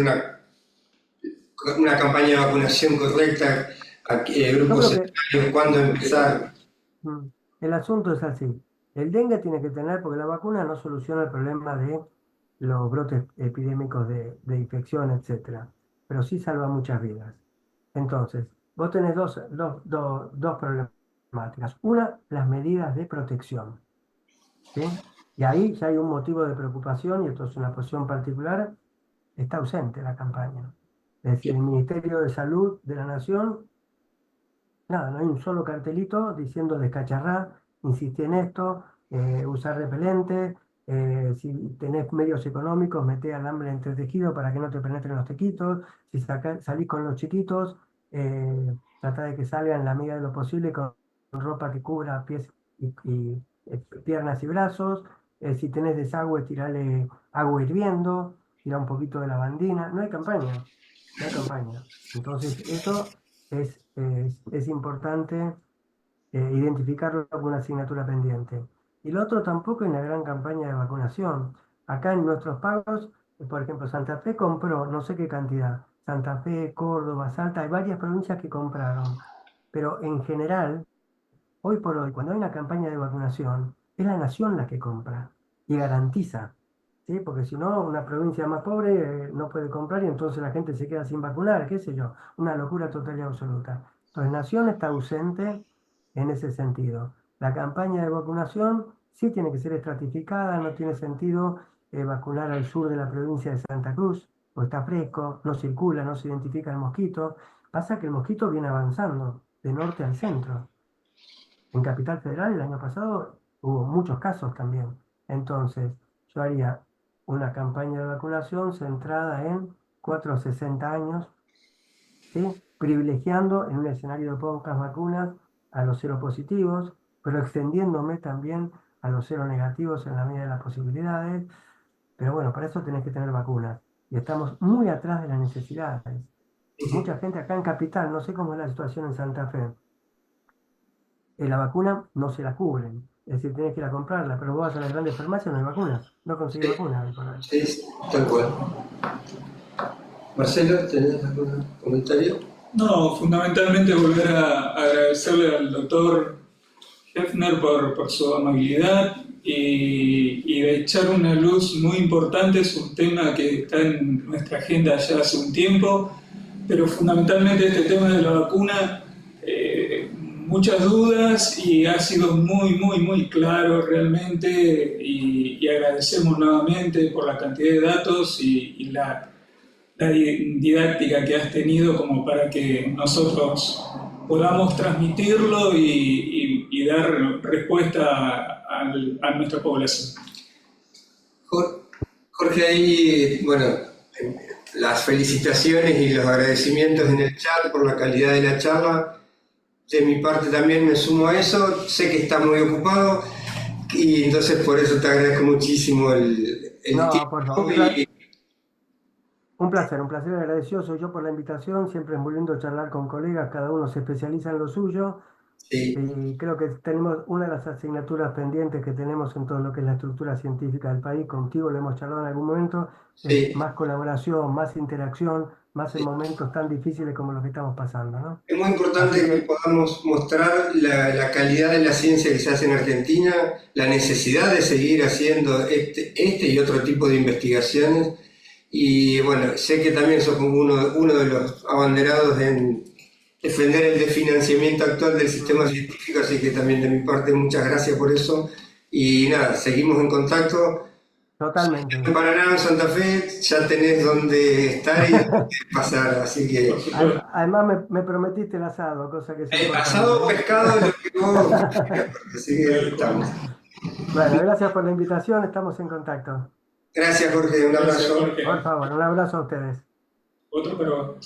una campaña de vacunación correcta? ¿A qué Yo grupos creo que etarios? ¿Cuándo empezar? mm, el asunto es así. El dengue tiene que tener, porque la vacuna no soluciona el problema de los brotes epidémicos de infección, etcétera, pero sí salva muchas vidas. Entonces, vos tenés dos problemáticas. Una, las medidas de protección, ¿sí? Y ahí ya hay un motivo de preocupación, y esto es una posición particular, está ausente la campaña. Es decir, el Ministerio de Salud de la Nación, nada, no hay un solo cartelito diciendo descacharrá, insistí en esto, usar repelente, si tenés medios económicos, meté alambre entretejido para que no te penetren los tequitos, si salís con los chiquitos, trata de que salgan en la medida de lo posible con ropa que cubra pies piernas y brazos, si tenés desagüe, tirale agua hirviendo, tira un poquito de lavandina, no hay campaña, no hay campaña. Entonces, eso es importante identificarlo como una asignatura pendiente. Y lo otro, tampoco hay una gran campaña de vacunación. Acá en nuestros pagos, por ejemplo, Santa Fe compró no sé qué cantidad. Santa Fe, Córdoba, Salta, hay varias provincias que compraron. Pero en general, hoy por hoy, cuando hay una campaña de vacunación, es la nación la que compra y garantiza, ¿sí? Porque si no, una provincia más pobre no puede comprar y entonces la gente se queda sin vacunar, qué sé yo, una locura total y absoluta. Entonces, Nación está ausente en ese sentido. La campaña de vacunación sí tiene que ser estratificada, no tiene sentido vacunar al sur de la provincia de Santa Cruz, porque está fresco, no circula, no se identifica el mosquito. Pasa que el mosquito viene avanzando de norte al centro. En Capital Federal el año pasado hubo muchos casos también. Entonces, yo haría una campaña de vacunación centrada en 4 a 60 años, ¿sí? Privilegiando en un escenario de pocas vacunas a los seropositivos, pero extendiéndome también a los seronegativos en la medida de las posibilidades. Pero bueno, para eso tenés que tener vacunas. Y estamos muy atrás de las necesidades. Mucha gente acá en Capital, no sé cómo es la situación en Santa Fe, la vacuna no se la cubren. Es decir, tenés que ir a comprarla, pero vos vas a las grandes farmacias, no hay vacunas. No conseguís Sí, vacunas hoy por hoy. sí, sí, tal cual. Marcelo, ¿tenés algún comentario? No, fundamentalmente volver a agradecerle al doctor Hefner por su amabilidad y de echar una luz muy importante. Es un tema que está en nuestra agenda ya hace un tiempo, pero fundamentalmente este tema de la vacuna, muchas dudas y ha sido muy, muy, muy claro realmente y agradecemos nuevamente por la cantidad de datos y la didáctica que has tenido como para que nosotros podamos transmitirlo y dar respuesta a nuestra población. Jorge, ahí, bueno, las felicitaciones y los agradecimientos en el chat por la calidad de la charla. De mi parte también me sumo a eso. Sé que está muy ocupado y entonces por eso te agradezco muchísimo el No, por tiempo. favor, un placer agradecido soy yo por la invitación. Siempre es muy lindo charlar con colegas, cada uno se especializa en lo suyo. Sí, Y creo que tenemos una de las asignaturas pendientes que tenemos en todo lo que es la estructura científica del país. Contigo lo hemos charlado en algún momento. Es sí, más colaboración, más interacción, más en sí. momentos tan difíciles como los que estamos pasando, ¿no? Es muy Así importante que que, podamos mostrar la calidad de la ciencia que se hace en Argentina, la necesidad de seguir haciendo este y otro tipo de investigaciones. Y bueno, sé que también sos como uno de los abanderados en defender el desfinanciamiento actual del sistema científico, así que también de mi parte muchas gracias por eso. Y nada, seguimos en contacto. totalmente. En Paraná, en Santa Fe, ya tenés dónde estar y dónde pasar, así que Por supuesto. Además, me prometiste el asado, cosa que es asado o importante. pescado, lo que vos quieras, así que ahí estamos. Bueno, gracias por la invitación, estamos en contacto. Gracias, Jorge, un Gracias, abrazo. Jorge. Por favor, un abrazo a ustedes. Otro, pero